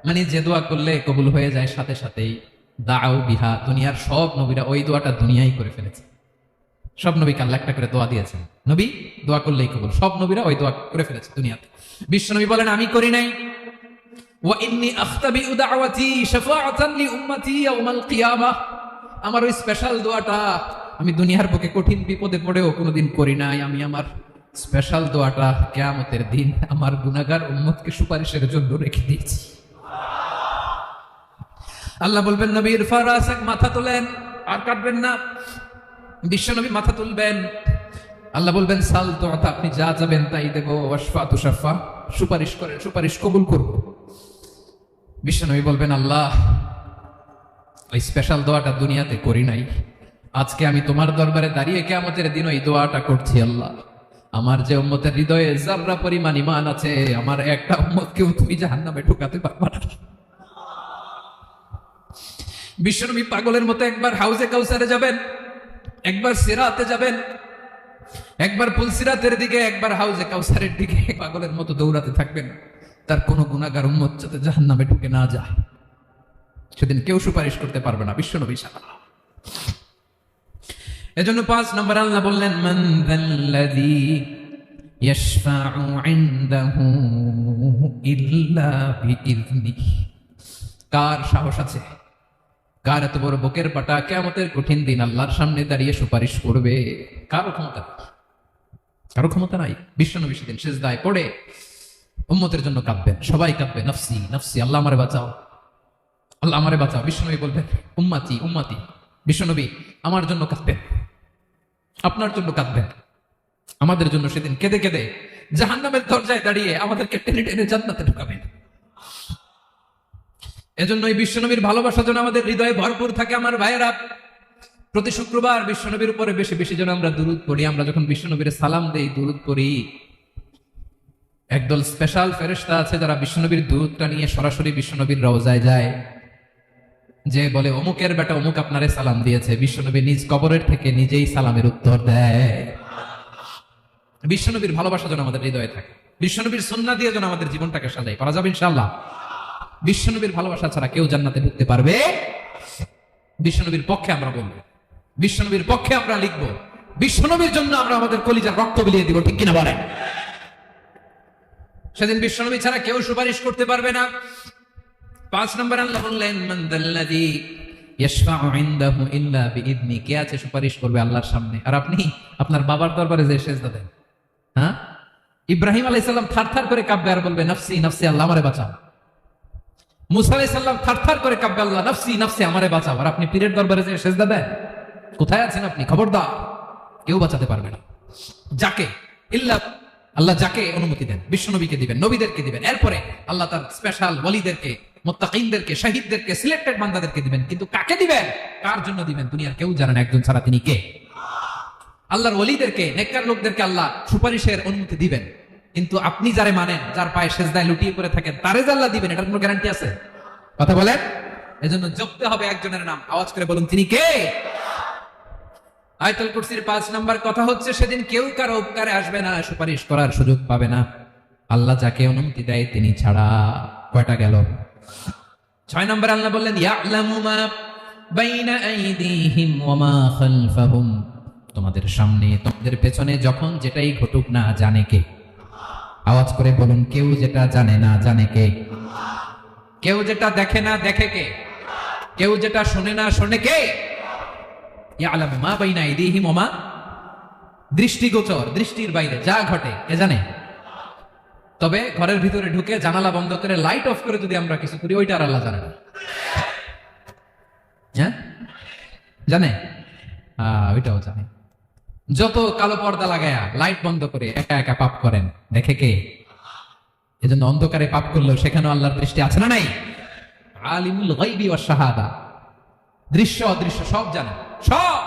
মানে যে দোয়া করলে কবুল হয়ে যায় সাথে সাথেই। দাও বিহা, দুনিয়ার সব নবীরা ওই দোয়াটা দুনিয়ায় করে ফেলেছে। সব নবীকে আল্লাহ একটা করে দোয়া দিয়েছেন, নবী দোয়া করলেই কবুল, সব নবীরা ওই দোয়া করে ফেলেছে দুনিয়াতে। বিশ্বনবী বলেন আমি করি নাই, ওয়া ইন্নী আখতাবিউ দাওয়াতি শাফাআতান লি উম্মতি ইয়াউমাল কিয়ামাহ, আমার ওই স্পেশাল দোয়াটা আমি দুনিয়ার বুকে কঠিন বিপদে পড়েও কোনোদিন করি নাই, আমি আমার স্পেশাল দোয়াটা কিয়ামতের দিন আমার গুনাহগার উম্মতকে সুপারিশের জন্য রেখে দিয়েছি। আল্লাহ বলবেন নবী ইরফা রাসাক, মাথা তোলেন, আর কাটবেন না। বিশ্বনবী মাথা তুলবেন, আল্লাহ বলবেন সাল তুতা, আপনি যা যাবেন তাই দেব। ওয়াশফা তুশাফা, সুপারিশ করেন সুপারিশ কবুল করব। বিশ্বনবী বলবেন আল্লাহ ওই স্পেশাল দোয়াটা দুনিয়াতে করি নাই, আজকে আমি তোমার দরবারে দাঁড়িয়ে কিয়ামতের দিন ওই দোয়াটা করছি। আল্লাহ আমার যে উম্মতের হৃদয়ে যাররা পরিমাণ ঈমান আছে, আমার একটা উম্মতকেও তুমি জাহান্নামে ঢুকাতে পারবে না। বিশ্বনবী পাগলের মতো একবার হাউজে কাউসারে যাবেন, একবার সিরাতে যাবেন, একবার পুলসিরাতের দিকে, একবার হাউজে কাউসারের দিকে, পাগলের মতো দৌড়াতে থাকবেন, তার কোনো গুনাহগার উম্মত যাতে জাহান্নামে ঢুকে না যায়। সেদিন কেউ সুপারিশ করতে পারবে না বিশ্বনবী ছাড়া। এজন্য 5 নম্বর আল্লাহ বললেন মান যাল্লাযী ইয়াশফাউ ইনদাহু ইল্লা বিইযনিহি, কার সাহস আছে, কার এত বড় বুকের পাটা কিয়ামতের কঠিন দিন আল্লাহর সামনে দাঁড়িয়ে সুপারিশ করবে? কারো ক্ষমতা, কারো ক্ষমতা নাই। বিশ্বনবী সেদিন সিজদায় পড়ে উম্মতের জন্য কাঁদবেন, সবাই কাঁদবে নাফসি নাফসি, আল্লাহ আমারে বাঁচাও আল্লাহ আমারে বাঁচাও। বিশ্বনবী বলবেন উম্মতি উম্মতি, বিশ্বনবী আমার জন্য কাঁদবেন, আপনার জন্য কাঁদবেন, আমাদের জন্য সেদিন কেঁদে কেঁদে জাহান্নামের দরজায় দাঁড়িয়ে আমাদেরকে টেনে টেনে জান্নাতে ঢুকাবেন। এজন্য এই বিশ্বনবীর ভালোবাসা যেন আমাদের হৃদয়ে ভরপুর থাকে। আমার ভাইয়েরা, প্রতি শুক্রবার বিশ্বনবীর উপরে বেশি বেশি যেন আমরা দুরূদ পড়ি। আমরা যখন বিশ্বনবীর সালাম দেই, দুরূদ পড়ি, একদল স্পেশাল ফেরেশতা আছে যারা বিশ্বনবীর দুরূদটা নিয়ে সরাসরি বিশ্বনবীর রওজায় যায়। যে বলে অমুকের বেটা অমুক আপনারে সালাম দিয়েছে, বিশ্বনবী নিজ কবরের থেকে নিজেই সালামের উত্তর দেয়। বিশ্বনবীর ভালোবাসা যেন আমাদের হৃদয়ে থাকে, বিশ্বনবীর সুন্নাহ দিয়ে যেন আমাদের জীবনটাকে সাজাই, পারা যাবে ইনশাআল্লাহ। বিশ্বনবীর ভালোবাসা ছাড়া কেউ জান্নাতে ঢুকতে পারবে? বিশ্বনবীর পক্ষে আমরা বলবো, বিশ্বনবীর পক্ষে আমরা লিখবো, বিশ্বনবীর জন্য আমরা আমাদের কলিজার রক্ত বিলিয়ে দিব, ঠিক কিনা বলেন? সেদিন বিশ্বনবী ছাড়া কেউ সুপারিশ করতে পারবে না। 5 নম্বর আল্লাহ বললেন, মান দাল্লাযী ইয়াশফাউ ইনদাহু ইল্লা বিইذনি, কে আছে সুপারিশ করবে আল্লাহর সামনে? আর আপনি আপনার বাবার দরবারে যে সেজদা দেন, হ্যাঁ? ইব্রাহিম আলাইহিস সালাম থারথার করে কাঁপবে আর বলবে নাফসি নাফসি, আল্লাহ আমারে বাঁচাও। মুসা আলাইহিস সালাম থারথার করে কাঁপবে, আল্লাহ নাফসি নাফসি, আমারে বাঁচাও। আর আপনি পীরের দরবারে যে সেজদা দেন, কোথায় আছেন আপনি? খবরদার, কেউ বাঁচাতে পারবে না। যাকে ইল্লা আল্লাহ যাকে অনুমতি দেন, বিশ্বনবীকে দিবেন, নবীদেরকে দিবেন, এরপরে আল্লাহ তার স্পেশাল ওয়ালিদেরকে, মুত্তাকিনদেরকে, শহীদদেরকে, সিলেক্টেড বান্দাদেরকে দিবেন। কিন্তু কাকে দিবেন, কার জন্য দিবেন, দুনিয়ার কেউ জানে না একজন ছাড়া, তিনি কে? আল্লাহর ওয়ালিদেরকে, নেককার লোকদেরকে আল্লাহ সুপারিশের অনুমতি দিবেন। কিন্তু আপনি যারে মানেন, যার পায়ে সেজদায় লুটিয়ে পড়ে থাকেন, তারে যে আল্লাহ দিবেন, এটার কোনো গ্যারান্টি আছে? কথা বলেন। এজন্য জপতে হবে একজনের নাম, আওয়াজ করে বলুন, তিনি কে? আয়াতুল কুরসির 5 নাম্বার কথা হচ্ছে, সেদিন কেউ কারো উপকারে আসবে না, সুপারিশ করার সুযোগ পাবে না, আল্লাহ যাকে অনুমতি দেয় তিনি ছাড়া। কয়টা গেল? 6 নাম্বার আল্লাহ বললেন, ইয়ালামু মা বাইনা আইদিহিম ওয়া মা খালফাহুম, তোমাদের সামনে তোমাদের পেছনে যখন যেটাই ঘটুক না জানে কে? আওয়াজ করে বলুন, কেউ যেটা জানে না জানে কে? কেউ যেটা দেখে না দেখে কে? কেউ যেটা শোনে না শোনে কে? ইয়ালামু মা বাইনা আইদিহিম ওয়া মা, দৃষ্টিগোচর, দৃষ্টির বাইরে যা ঘটে কে জানে? তবে ঘরের ভিতরে ঢুকে জানালা বন্ধ করে লাইট অফ করে যদি আমরা কিছু করি, ওইটা আর আল্লাহ জানে না। হ্যাঁ, জানে? ওইটাও জানে। যত কালো পর্দা লাগায়া লাইট বন্ধ করে একা একা পাপ করেন, দেখে কে? এজন্য অন্ধকারে পাপ করলেও সেখানেও আল্লাহর দৃষ্টি আছে না নাই? আলিমুল গায়বি ওয়াশ শাহাদা, দৃশ্য অদৃশ্য সব জানেন, সব।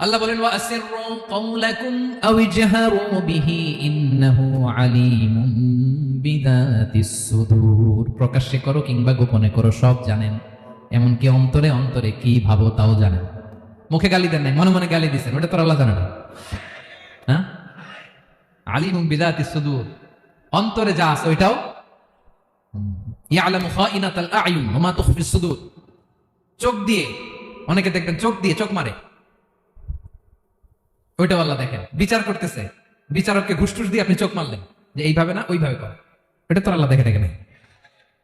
আল্লাহ বলেন, ওয়া আসিররু কাওলাকুম আও ইজহারু বিহি ইন্নাহু আলিমুম বিযাতিস সুদূর, প্রকাশ্যে করো কিংবা গোপনে করো সব জানেন, এমনকি অন্তরে অন্তরে কি ভাবো তাও জানেন। মুখে গালি দেন নাই, মনে মনে গালি দিচ্ছেন, ওটা তো আল্লাহ জানে না? হ্যাঁ, আলিমুম বিযাতিস সুদূর, অন্তরে যা আছে ওইটাও। ইয়ালামু খাইনাতাল আ'য়ুন ওয়া মা তুখফিস সুদূর, চোখ দিয়ে, অনেকে দেখবেন চোখ দিয়ে চোখ মারে, ওইটাও আল্লাহ দেখেন। বিচার করতেছে, বিচারককে ঘুষ টুস দিয়ে আপনি চোখ মারলেন যে এইভাবে না ওইভাবে কর, ওটা তো আল্লাহ দেখে দেখে না?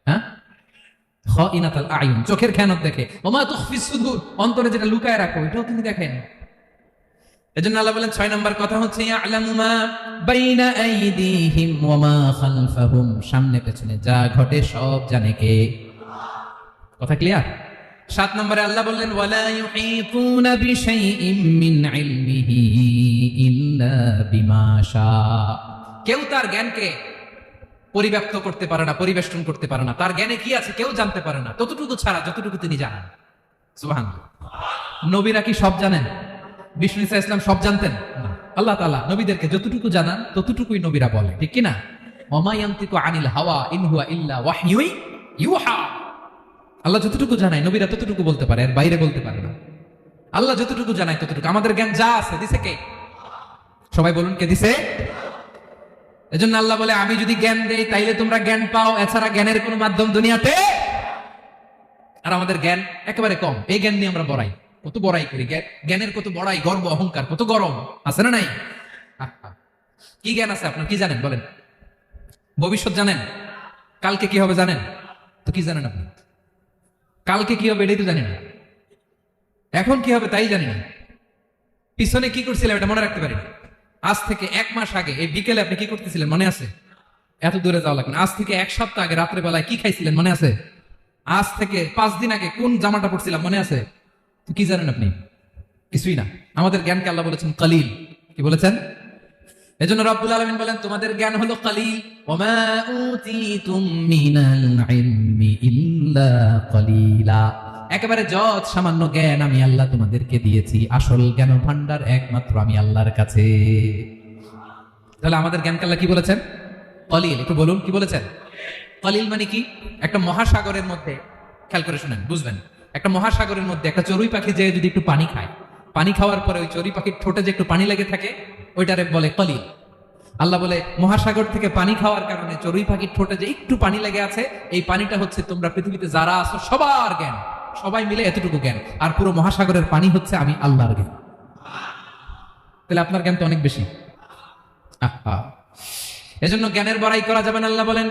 হ্যাঁ, খাইনাতাল আ'য়ুন, চোখের খেয়ানত দেখে, ওয়া মা তুখফিস সুদূর, অন্তরে যেটা লুকায় রাখো ওইটাও তিনি দেখেন। এজন্য আল্লাহ বলেন 6 নাম্বার কথা হচ্ছে, ইয়ালামু মা বাইনা আইদিহিম ওয়া মা খালফাহুম, সামনে পেছনে যা ঘটে সব জানে কে? কথা ক্লিয়ার? 7 নম্বরে আল্লাহ বললেন, ওয়ালা ইউহিতুনা বিশাইইম মিন ইলমিহি ইল্লা বিমা শা, কেউ তার জ্ঞানকে পরিব্যাপ্ত করতে পারে না, পরিবেষ্টন করতে পারে না। তার জ্ঞানে কি আছে কেউ জানতে পারে না, ততটুকু ছাড়া যতটুকু তিনি জানেন। সুবহানাল্লাহ। নবীরা কি সব জানেন? বিষ্ণু ঈসা ইসলাম সব জানতেন না। আল্লাহ তাআলা নবীদেরকে যতটুকু জানান ততটুকুই নবীরা বলে, ঠিক কি না? ওয়া মা ইয়ানতিকু আনিল হাওয়া ইন হুয়া ইল্লা ওয়াহয়ুন ইউহা, আল্লাহ যতটুকু জানায় নবীরা ততটুকু বলতে পারে, এর বাইরে বলতে পারে না। আল্লাহ যতটুকু জানায় ততটুকু। আমাদের জ্ঞান যা আছে দিছে কে? সবাই বলুন, কে দিছে? এজন্য আল্লাহ বলে, আমি যদি জ্ঞান দেই তাইলে তোমরা জ্ঞান পাও, এছাড়া জ্ঞানের কোনো মাধ্যম দুনিয়াতে। আর আমাদের জ্ঞান একেবারে কম, এই জ্ঞান নিয়ে আমরা বড়াই, কত বড়াই করি, জ্ঞানের কত বড়াই, গর্ব অহংকার, কত গরম আছে না নাই? কি জ্ঞান আছে আপনার? কি জানেন বলেন? ভবিষ্যৎ জানেন? কালকে কি হবে জানেন? তো কি জানেন আপনি? কালকে কি হবে এটাই তো জানি না, এখন কি হবে তাই জানি না, পিছনে কি করছিলাম এটা মনে রাখতে পারি। আজ থেকে 1 মাস আগে এই বিকেলে আপনি কি করতেছিলেন মনে আছে? এত দূরে যাওয়া লাগবে না। আজ থেকে 1 সপ্তাহ আগে রাত্রে বেলায় কি খাইছিলেন মনে আছে? আজ থেকে 5 দিন আগে কোন জামাটা পড়ছিলাম মনে আছে? তো কি জানেন আপনি? কিছুই না। আমাদের জ্ঞানকে আল্লাহ বলেছেন কালিল। কি বলেছেন? এজন্য রব্বুল আলামিন বলেন, তোমাদের জ্ঞান হলো কালিল। ওমা উতিতুম মিনাল ইলমি ইল্লা কালিলা, একেবারে যত সামান্য জ্ঞান আমি আল্লাহ তোমাদেরকে দিয়েছি, আসল জ্ঞান ভান্ডার একমাত্র আমি আল্লাহর কাছে। তাহলে আমাদের জ্ঞানকে আল্লাহ কি বলেছেন? কালিল। একটু বলুন কি বলেছেন? কালিল মানে কি? একটা মহাসাগরের মধ্যে খেয়াল করে শুনেন, বুঝবেন। একটা মহাসাগরের মধ্যে একটা চড়ুই পাখি যে যদি একটু পানি খায়, পানি খাওয়ার পরে ওই চড়ুই পাখির ঠোঁটে যে একটু পানি লেগে থাকে, ওইটারে বলে কলিল। আল্লাহ বলে মহাসাগর থেকে পানি খাওয়ার কারণে চড়ুই পাখির ঠোঁটে যে একটু পানি লেগে আছে, এই পানিটা হচ্ছে তোমরা পৃথিবীতে যারা আছো সবার জ্ঞান, সবাই মিলে এতটুকু জ্ঞান, আর পুরো মহাসাগরের পানি হচ্ছে আমি আল্লাহর জ্ঞান। তাহলে আপনার জ্ঞান তো অনেক বেশি। এজন্য জ্ঞানের বড়াই করা যাবে না। আল্লাহ বলেন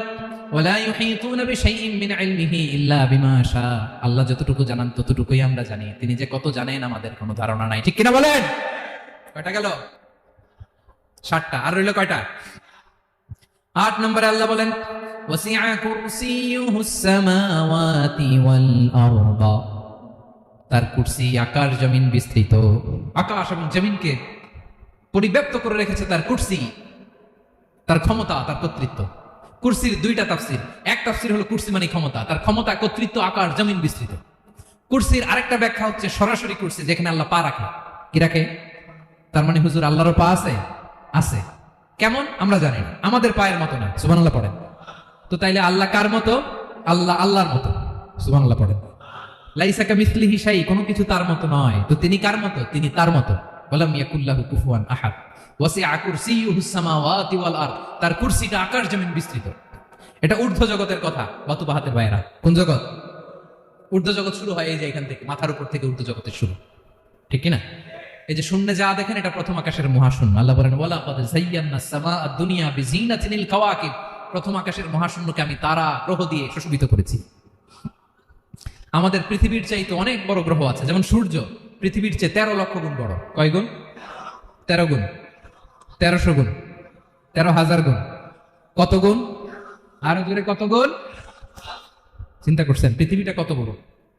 ওয়ালা ইউহিতুনা বিশাইইন মিন ইলমিহি ইল্লা বিমা শা। আল্লাহ যতটুকু জানান ততটুকুই আমরা জানি, তিনি যে কত জানেন আমাদের কোনো ধারণা নাই। ঠিক কিনা বলেন? কয়টা গেল? 7টা। আর রইল কয়টা? 8 নম্বরে আল্লাহ বলেন ওয়াসিআ কুরসিয়ুহুস সামাওয়াতি ওয়াল আরদা। তার কুরসি আকাশ জমিন বিস্তৃত। আকাশ এবং জমিনকে পরিব্যাপ্ত করে রেখেছে তার কুরসি, তার ক্ষমতা, তার কর্তৃত্ব। কুরসির 2টা তাফসীর। এক তাফসীর হলো কুরসি মানে ক্ষমতা, তার ক্ষমতা, কর্তৃত্ব, আকাশ জমিন বিস্তৃত। কুরসির আরেকটা ব্যাখ্যা হচ্ছে সরাসরি কুরসি, যেখানে আল্লাহ পা রাখে। কি রাখে? তার মানে হুজুর আল্লাহর পা আছে? আছে। কেমন আমরা জানি না, আমাদের পায়ের মতো না। সুবহানাল্লাহ পড়েন। তো তাইলে আল্লাহ কার মতো? আল্লাহ আল্লাহর মতো। সুবহানাল্লাহ পড়েন। লাইসা কামিসলিহি শাই, কোনো কিছু তার মতো নয়। তো তিনি কার মতো? তিনি তার মতো। ওয়ালাম ইয়াকুল্লাহু কুফুয়ান আহাদ। ওয়াসিআ কুরসিয়ুহুস সামাওয়াতি ওয়াল আরদ। তার কুরসিটা আকাশ জমিন বিস্তৃত। এটা ঊর্ধ্ব জগতের কথা। বাতুবাহাতের বাইরা কোন জগৎ? ঊর্ধ্ব জগৎ শুরু হয় এই যে এখান থেকে, মাথার উপর থেকে ঊর্ধ্ব জগতের শুরু। ঠিক কি না? এই যে শূন্যে যা দেখেন এটা প্রথম আকাশের মহাশূন্য। আল্লাহ বলেন ওয়ালাকাদ যায়্যানাস সামাআদ দুনিয়া বিজিনাতিল কাওয়াকিব। প্রথম আকাশের মহাশূন্যকে আমি তারা, গ্রহ দিয়ে সুশোভিত করেছি। আমাদের পৃথিবীর চাইতে অনেক বড় গ্রহ আছে, যেমন সূর্য পৃথিবীর চেয়ে 13 লক্ষ গুণ বড়। কয় গুণ? 13 গুণ, 1300 গুণ, 13,000 গুণ। কত গুণ? আরো জোরে কত গুণ? চিন্তা করছেন পৃথিবীটা কত বড়,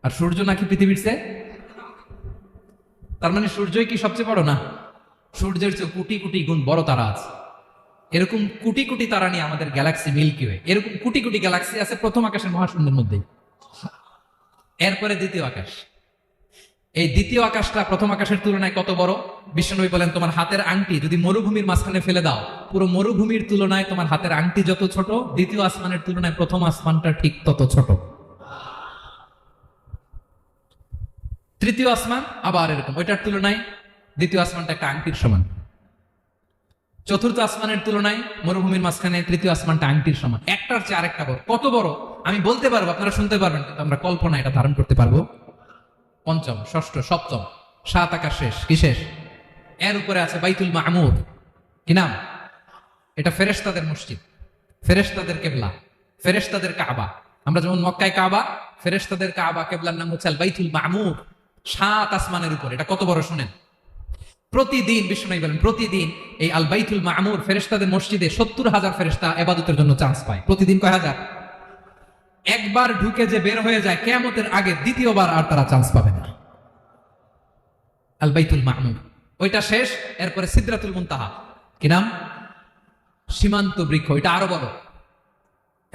আর সূর্য নাকি পৃথিবীর চেয়ে? তার মানে সূর্যই কি সবচেয়ে বড়? না, সূর্যের চেয়ে কোটি কোটি গুণ বড় তারা আছে। এরকম কোটি কোটি তারা নিয়ে আমাদের গ্যালাক্সি মিল্কি ওয়ে। এরকম কোটি কোটি গ্যালাক্সি আছে প্রথম আকাশের মহাশূন্যের মধ্যেই। এরপরে দ্বিতীয় আকাশ। এই দ্বিতীয় আকাশটা প্রথম আকাশের তুলনায় কত বড়? বিশ্বনবী বলেন তোমার হাতের আংটি যদি মরুভূমির মাঝখানে ফেলে দাও, পুরো মরুভূমির তুলনায় তোমার হাতের আংটি যত ছোট, দ্বিতীয় আসমানের তুলনায় প্রথম আসমানটা ঠিক তত ছোট। তৃতীয় আসমান আবার এরকম, ওইটার তুলনায় দ্বিতীয় আসমানটা একটা আংটির সমান। চতুর্থ আসমানের তুলনায় মরুভূমির মাঝখানে তৃতীয় আসমানটা আংটির সমান। একটার চেয়ে আরেকটা বড়। কত বড় আমি বলতে পারবো, আপনারা শুনতে পারবেন, কিন্তু আমরা কল্পনা এটা ধারণ করতে পারবো। পঞ্চম, ষষ্ঠ, সপ্তম, 7 আকাশ শেষ। কি শেষ? এর উপরে আছে বাইতুল মামুর। কি নাম? এটা ফেরেশতাদের মসজিদ, ফেরেশতাদের কেবলা, ফেরেশতাদের কাবা। আমরা যেমন মক্কায় কাবা, ফেরেশতাদের কাবা কেবলার নাম হচ্ছে আল বাইতুল মামুর। 7 আসমানের উপর। এটা কত বড় শুনেন। প্রতিদিন বিষ্ণু বলেন প্রতিদিন এই আল বাইতুল মামুর ফেরেশতাদের মসজিদে 70,000 ফেরেশতা ইবাদতের জন্য চান্স পায়। প্রতিদিন কয় হাজার? একবার ঢুকে যে বের হয়ে যায় কিয়ামতের আগে দ্বিতীয়বার আর তারা চান্স পাবে না। আল বাইতুল মামুর ওইটা শেষ। এরপরে সিদরাতুল মুনতাহা। কি নাম? সীমান্ত বৃক্ষ। এটা আরো বড়,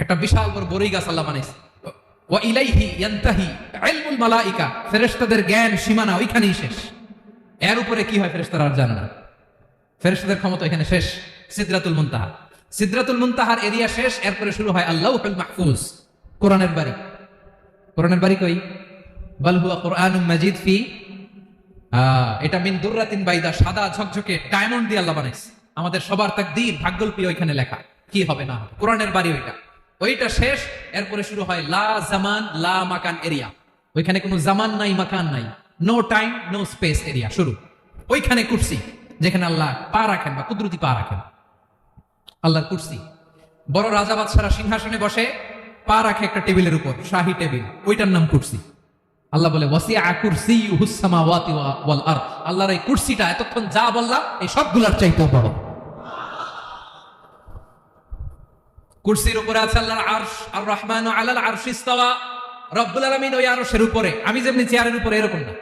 একটা বিশাল বড় বড়ই গাছ আল্লাহ বানাইছে। ওয়া ইলাইহি ইয়ানতাহি ইলমুল মালাইকা। ফেরেশতাদের জ্ঞান সীমানা ওইখানেই শেষ। এর উপরে কি হয় ফেরেশতারা আর জানে না। ফেরেশতাদের ক্ষমতা এখানে শেষ। সিদরাতুল মুনতাহা। সিদরাতুল মুনতাহার এরিয়া শেষ। এরপরে শুরু হয় আল্লাহুল মাহফুজ, কোরআনের বাড়ি। কোরআনের বাড়ি কই? বাল হুয়া কুরআনুম মাজিদ ফি, এটা মিন দুররাতিন বাইদা, সাদা ঝকঝকে ডায়মন্ড দিয়ে আল্লাহ বানাইছে। আমাদের সবার তাকদীর, ভাগ্যলিপি ওইখানে লেখা, কি হবে না হবে। কোরআনের বাড়ি ওইটা। ওইটা শেষ। এরপরে শুরু হয় লা জামান লা মাকান এরিয়া। ওইখানে কোনো জামান নাই, মাকান নাই, no time no space area শুরু। ওইখানে কুরসি, যেখানে আল্লাহ পা রাখেন বা কুদরতি পা রাখেন। আল্লাহর কুরসি। বড় রাজা বাদশারা সিংহাসনে বসে পা রাখে একটা টেবিলের উপর, শাহী টেবিল, ওইটার নাম কুরসি। আল্লাহ বলে ওয়াসিআ কুরসিয়ুহুস সামাওয়াতি ওয়াল আরদ। আল্লাহর এই কুরসিটা এতক্ষণ যা বললাম এই সবগুলোর চাইতেও বড়। কুরসির উপরে আছে আল্লাহর আরশ। আর রহমানু আলাল আরশি ইস্তাওয়া। রব্বুল আলামিন ওই আরশের উপরে। আমি যেমনি চেয়ারের উপরে এরকম না।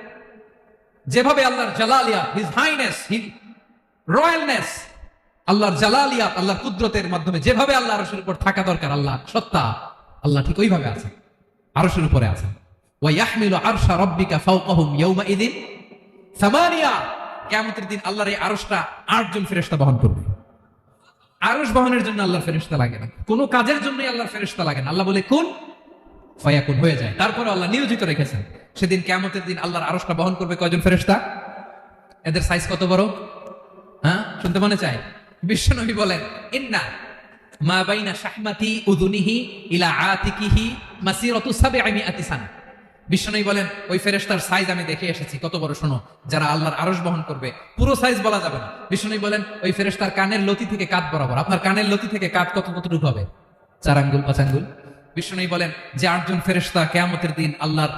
যেভাবে আল্লাহর জালালিয়াত, হিজ হাইনেস, হিজ রয়্যালনেস, আল্লাহর জালালিয়াত, আল্লাহর কুদরতের মাধ্যমে যেভাবে আল্লাহ আরশের উপর থাকা দরকার, আল্লাহ সত্তা, আল্লাহ ঠিক ওইভাবে আছেন, আরশের উপরে আছেন। ওয়া ইয়াহমিলু আরশা রাব্বিকা ফাওকাহুম ইয়াওমাইযিন সামানিয়া। কিয়ামতের দিন আল্লাহর এই আরশটা 8 জন ফেরেশতা বহন করবে। আরশ বহনের জন্য আল্লাহর ফেরেশতা লাগে না, কোনো কাজের জন্যই আল্লাহর ফেরেশতা লাগে না। আল্লাহ বলে কুন ফায়াকুন হয়ে যায়। তারপরে আল্লাহ নিয়োজিত রেখেছেন সেদিন কিয়ামতের দিন আল্লাহর আরশটা বহন করবে কয়জন ফেরেশতা? এদের সাইজ কত বড়? হ্যাঁ, শুনতে মনে চায়? বিশ্বনবী বলেন, ইন্না মা বাইনা শাহমাতি উযুনিহি ইলা আতিকিহি মাসিরাতু 700 সানা। বিশ্বনবী বলেন ওই ফেরেশতার সাইজ আমি দেখে এসেছি কত বড়, শোনো, যারা আল্লাহর আরশ বহন করবে। পুরো সাইজ বলা যাবে না। বিশ্বনবী বলেন ওই ফেরেশতার কানের লতি থেকে কাঁধ বরাবর। আপনার কানের লতি থেকে কাঁধ কতটুকু হবে? 4 আঙ্গুল 5 আঙ্গুল। বিশ্বনবী বলেন যে 8 জন ফেরেশতা কিয়ামতের দিন আল্লাহর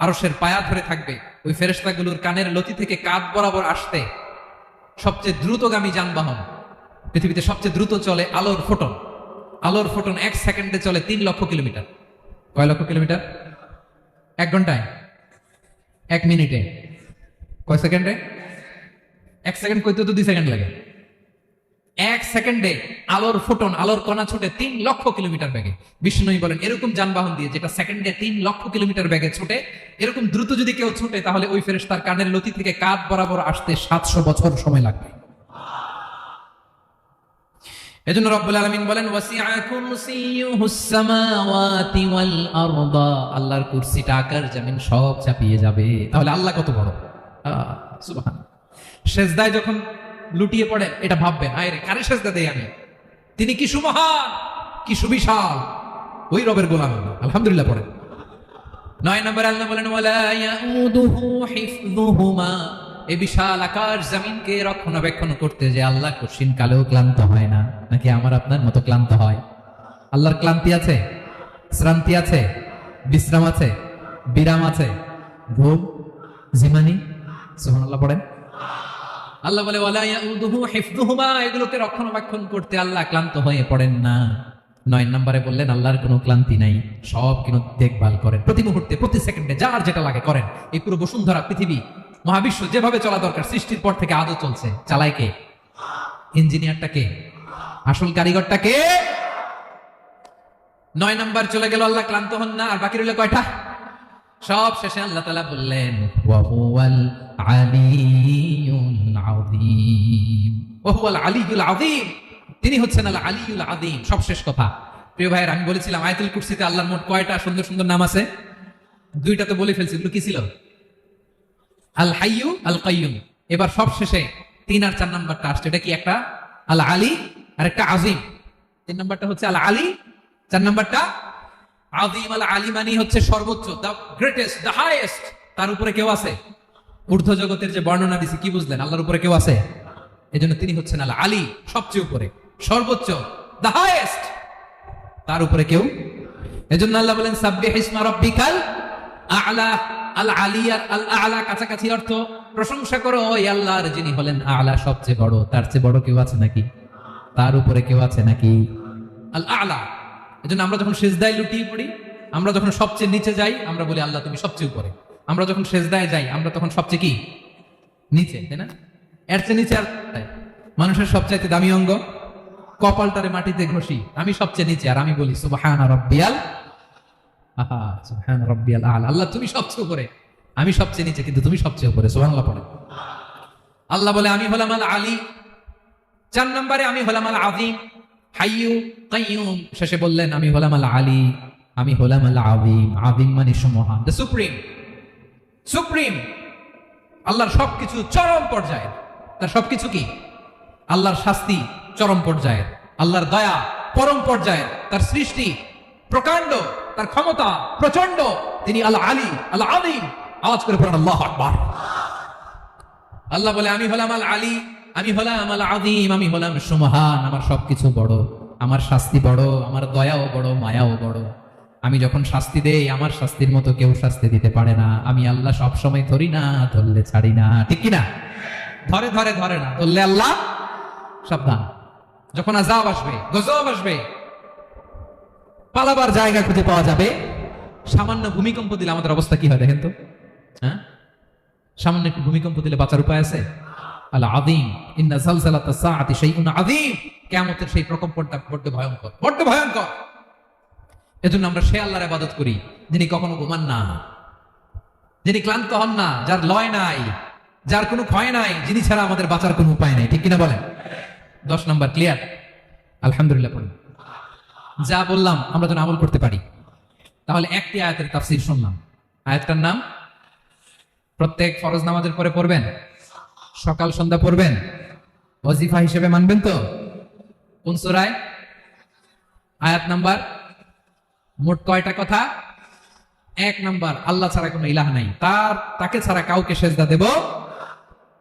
আরশের পায়া ধরে থাকবে, ওই ফেরেশতাগুলোর কানের লতি থেকে কাঁধ বরাবর আসতে সবচেয়ে দ্রুতগামী যানবাহন, পৃথিবীতে সবচেয়ে দ্রুত চলে আলোর ফোটন। আলোর ফোটন 1 সেকেন্ডে চলে 3 লক্ষ কিলোমিটার। কয় লক্ষ কিলোমিটার? 1 ঘন্টায়? 1 মিনিটে? কয় সেকেন্ডে? 1 সেকেন্ড কইতে তো 2 সেকেন্ড লাগে। 1 সেকেন্ডে আলোর ফোটন, আলোর কণা ছুটে 3 লক্ষ কিলোমিটার বেগে। বিষ্ণুই বলেন এরকম যানবাহন দিয়ে যেটা সেকেন্ডে 3 লক্ষ কিলোমিটার বেগে ছুটে, এরকম দ্রুত যদি কেউ ছুটে তাহলে ওই ফেরেশতার কানের লতি থেকে কাঁধ বরাবর আসতে 700 বছর সময় লাগবে। এজন্য রব্বুল আলামিন বলেন ওয়াসিআ কুরসিয়ুহুস সামাওয়াতি ওয়াল আরদা, আল্লাহর কুরসিটা আকাশ জমিন সব চাপিয়ে যাবে। তাহলে আল্লাহ কত বড়! সুবহানাল্লাহ। সেজদায় যখন লুটিয়ে পড়েন এটা ভাববেন, আরে কারে সেজদা দেই আমি? তিনি কি সুমহান, কি সুবিশাল! ওই রবের গোলাম আলহামদুলিল্লাহ পড়েন। 9 নম্বর আল্লাহ বলেন ওয়ালা ইয়াউদুহু হিফযুহুমা, এই বিশাল আকাশ জমিনকে রক্ষণাবেক্ষণ করতে যে আল্লাহ কঠিন কালেও ক্লান্ত হয় না। নাকি আমার আপনার মতো ক্লান্ত হয়? আল্লাহর ক্লান্তি আছে, শ্রান্তি আছে, বিশ্রাম আছে, বিরাম আছে, ঘুম, জিমানি? সুবহানাল্লাহ পড়েন। আল্লাহ বলে ওয়ালা ইয়াউদুহু হিফযুহুমা, এগুলোকে রক্ষণাবেক্ষণ করতে আল্লাহ ক্লান্ত হয়ে পড়েন না। 9 নম্বরে বললেন আল্লাহর কোনো ক্লান্তি নাই, সব কিন্তু দেখভাল করেন, প্রতি মুহূর্তে প্রতি সেকেন্ডে যার যেটা লাগে করেন। এই পুরো বসুন্ধরা পৃথিবী মহাবিশ্ব যেভাবে চলা দরকার সৃষ্টির পর থেকে আজও চলছে। চালায় কে? ইঞ্জিনিয়ারটা কে? আসল কারিগরটা কে? 9 নাম্বার চলে গেল, আল্লাহ ক্লান্ত হন না। আর বাকি রইল কয়টা? সব শেষে আল্লাহ তাআলা বললেন ওয়া হুয়াল আলিয়ুল আযীম, ওয়া হুয়াল আলিয়ুল আযীম, তিনি হচ্ছেন আল আলিয়ুল আযীম। সবশেষ কথা প্রিয় ভাইয়ের, আমি বলেছিলাম আয়াতুল কুরসিতে আল্লাহর মোট কয়টা সুন্দর সুন্দর নাম আছে? 2টা তো বলে ফেলছি। এগুলো কি ছিল? আল হাইয়ু, আল কাইয়ুম। এবার সব শেষে 3 আর 4 নাম্বারটা আসছে। এটা কি? একটা আল আলী আর একটা আজিম। 3 নাম্বারটা হচ্ছে আল আলী, 4 নাম্বারটা আযীম। আল আলী মানে হচ্ছে সর্বোচ্চ, দ্য গ্রেটেস্ট, দ্য হাইয়েস্ট। তার উপরে কেউ আছে? ঊর্ধ্ব জগতের যে বর্ণনা দিছি কি বুঝলেন? আল্লাহর উপরে কেউ আছে? এজন্য তিনি হচ্ছেন আল আলী, সবচেয়ে উপরে, সর্বোচ্চ, দ্য হাইয়েস্ট। তার উপরে কেউ? এজন্য আল্লাহ বলেন সাব্বিহ ইসমা রাব্বিকাল আ'লা। আল আলিয়া, আল আ'লা কাছাকাছি অর্থ প্রশংসা করো ওই আল্লাহর যিনি হলেন আ'লা, সবচেয়ে বড়। তার চেয়ে বড় কেউ আছে নাকি? তার উপরে কেউ আছে নাকি? আল আ'লা। এজন্য আমরা যখন সিজদায় লুটিয়ে পড়ি, আমরা যখন সবচেয়ে নিচে যাই, আমরা বলি আল্লাহ তুমি সবচেয়ে উপরে। আমরা যখন সিজদায় যাই আমরা তখন সবচেয়ে কি? নিচে, তাই না? এর চেয়ে নিচে আর মানুষের সবচাইতে দামি অঙ্গ কপালটারে মাটিতে ঘষি, আমি সবচেয়ে নিচে, আর আমি বলি সুবহানা রাব্বিয়াল সুবহানা রাব্বিয়াল আ'লা। আল্লাহ তুমি সবচেয়ে উপরে, আমি সবচেয়ে নিচে, কিন্তু তুমি সবচেয়ে উপরে। সুবহানাল্লাহ পড়ে। আল্লাহ বলে আমি হলাম আল আলী। 4 নম্বরে আমি হলাম আল আযীম, হাইয়ু কাইয়ুম। শেষে বললেন আমি হলাম আল আলী, আমি হলাম আল আযীম। আযীম মানে সুমহান, দ্য সুপ্রিম। সুপ্রিম আল্লাহর সবকিছু চরম পর্যায়ে। তার সবকিছু কি? আল্লাহর শাস্তি চরম পর্যায়ের, আল্লাহর দয়া পরম পর্যায়ের, তার সৃষ্টি প্রকাণ্ড, তার ক্ষমতা প্রচন্ড। তিনি আল আলী, আল আযীম। আওয়াজ করে পড়েন আল্লাহু আকবার। আল্লাহ বলে আমি হলাম আল আলী, আমি হলাম আল আযীম, আমি হলাম সুমহান। আমার সবকিছু বড়, আমার শাস্তি বড়, আমার দয়াও বড়, মায়াও বড়। আমি যখন শাস্তি দেই আমার শাস্তির মতো কেউ শাস্তি দিতে পারে না। আমি আল্লাহ সব সময় ধরি না, ধরলে ছাড়ি না। ঠিক কি না? ধরে ধরে ধরে না, ধরলে আল্লাহ সাবধান। যখন আযাব আসবে, গজব আসবে, পালাবার জায়গা খুঁজে পাওয়া যাবে। সামান্য ভূমিকম্প দিলে আমাদের অবস্থা কি হয় দেখেন তো? হ্যাঁ, সামান্য একটু ভূমিকম্প দিলে বাঁচার উপায় আছে? আল আযীম, ইন্না যালযালাতাস সাআতি শাইউন আযীম। কিয়ামতের সেই প্রকম্পনটা বড্ড ভয়ঙ্কর, বড্ড ভয়ঙ্কর। এজন্য আমরা সে আল্লাহর ইবাদত করি যিনি কখনো ঘুমান না, যিনি ক্লান্ত হন না, যার লয় নাই, যার কোনো ক্ষয় নাই, যিনি ছাড়া আমাদের বাঁচার কোনো উপায় নাই। ঠিক কিনা বলেন? 10 নম্বর ক্লিয়ার? আলহামদুলিল্লাহ পড়ুন। যা বললাম আমরা যেন আমল করতে পারি। তাহলে একটি আয়াতের তাফসীর শুনলাম। আয়াতটার নাম প্রত্যেক ফরজ নামাজের পরে পড়বেন, সকাল সন্ধ্যা পড়বেন, ওয়াজিফা হিসেবে মানবেন তো? কোন সূরায়? আয়াত নাম্বার? মোট কয়টা কথা? 1 নাম্বার, আল্লাহ ছাড়া কোনো ইলাহ নাই, তাকে ছাড়া কাউকে সেজদা দেব।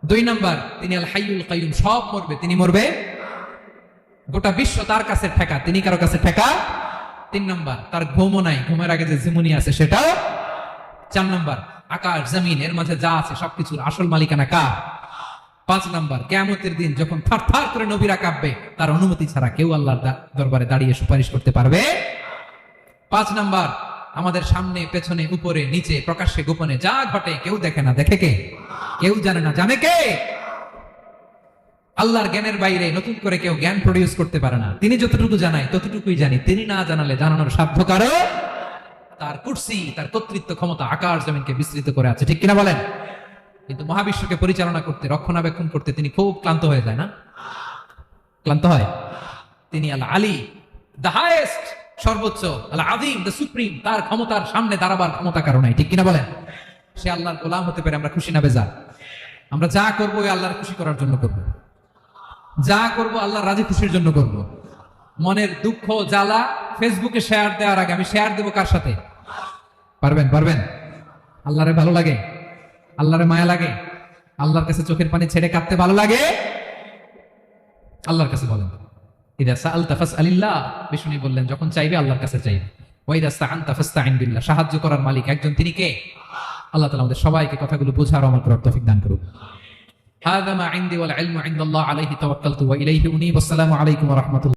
2 নাম্বার, তিনি আল হাইয়ুল কাইয়ুম, সব মরবে, তিনি মরবে, গোটা বিশ্ব তার কাছে ঠেকা, তিনি কারো কাছে ঠেকা। 3 নাম্বার, তার ঘুমও নাই, ঘুমের আগে যে জিমুনি আছে সেটাও। 4 নাম্বার, আকাশ জমিন এর মাঝে যা আছে সবকিছুর আসল মালিকানা কার? 5 নাম্বার, কিয়ামতের দিন যখন থারথার করে নবীরা কাঁপবে, তার অনুমতি ছাড়া কেউ আল্লাহর দরবারে দাঁড়িয়ে সুপারিশ করতে পারবে। 5 নাম্বার, আমাদের সামনে পেছনে উপরে নিচে প্রকাশ্যে গোপনে যা ঘটে কেউ দেখে না, দেখে কে? কেউ জানে না, জানে কে? আল্লাহর জ্ঞানের বাইরে নতুন করে কেউ জ্ঞান প্রডিউস করতে পারে না। তিনি যতটুকু জানায় ততটুকুই জানি, তিনি না জানালে জানানোর সাধ্য কারো। তার কুরসি, তার কর্তৃত্ব ক্ষমতা আকাশ জমিনকে বিস্তৃত করে আছে, ঠিক কিনা বলেন? কিন্তু মহাবিশ্বকে পরিচালনা করতে, রক্ষণাবেক্ষণ করতে তিনি খুব ক্লান্ত হয়ে যায় না? ক্লান্ত হয়। তিনি আল আলী, দ্য হাইয়েস্ট, সর্বোচ্চ, আল আযীম, দ্য সুপ্রিম, তার ক্ষমতার সামনে দাঁড়াবার ক্ষমতা কারো নাই, ঠিক কিনা বলেন? সে আল্লাহর গোলাম হতে পারে, আমরা খুশি না বেজার? আমরা যা করবো আল্লাহর খুশি করার জন্য করব, যা করব আল্লাহর রাজি খুশির জন্য করব। মনের দুঃখ জ্বালা ফেসবুকে শেয়ার দেওয়ার আগে আমি শেয়ার দেবো কার সাথে? পারবেন? পারবেন? আল্লাহরে ভালো লাগে? আল্লাহরে মায়া লাগে? আল্লাহর কাছে চোখের পানি ছেড়ে কাঁদতে ভালো লাগে? আল্লাহর কাছে বলেন, ইদা সাআলতা ফাসআলিল্লাহ, বিষ্ণু বললেন যখন চাইবে আল্লাহর কাছে চাইবে। ওয়া ইদা ইসতাআনতা ফাসতাইন বিল্লাহ, সাহায্য করার মালিক একজন, তিনি কে? আল্লাহ তাআলা আমাদের সবাইকে কথাগুলো বোঝার আমল করার তৌফিক দান করুন। হাযা মা ইনদি ওয়াল ইলমু ইনদাল্লাহ আলাইহি তাওয়াক্কালতু ওয়া ইলাইহি উনীব। আসসালামু আলাইকুম ওয়া রাহমাতুল্লাহ।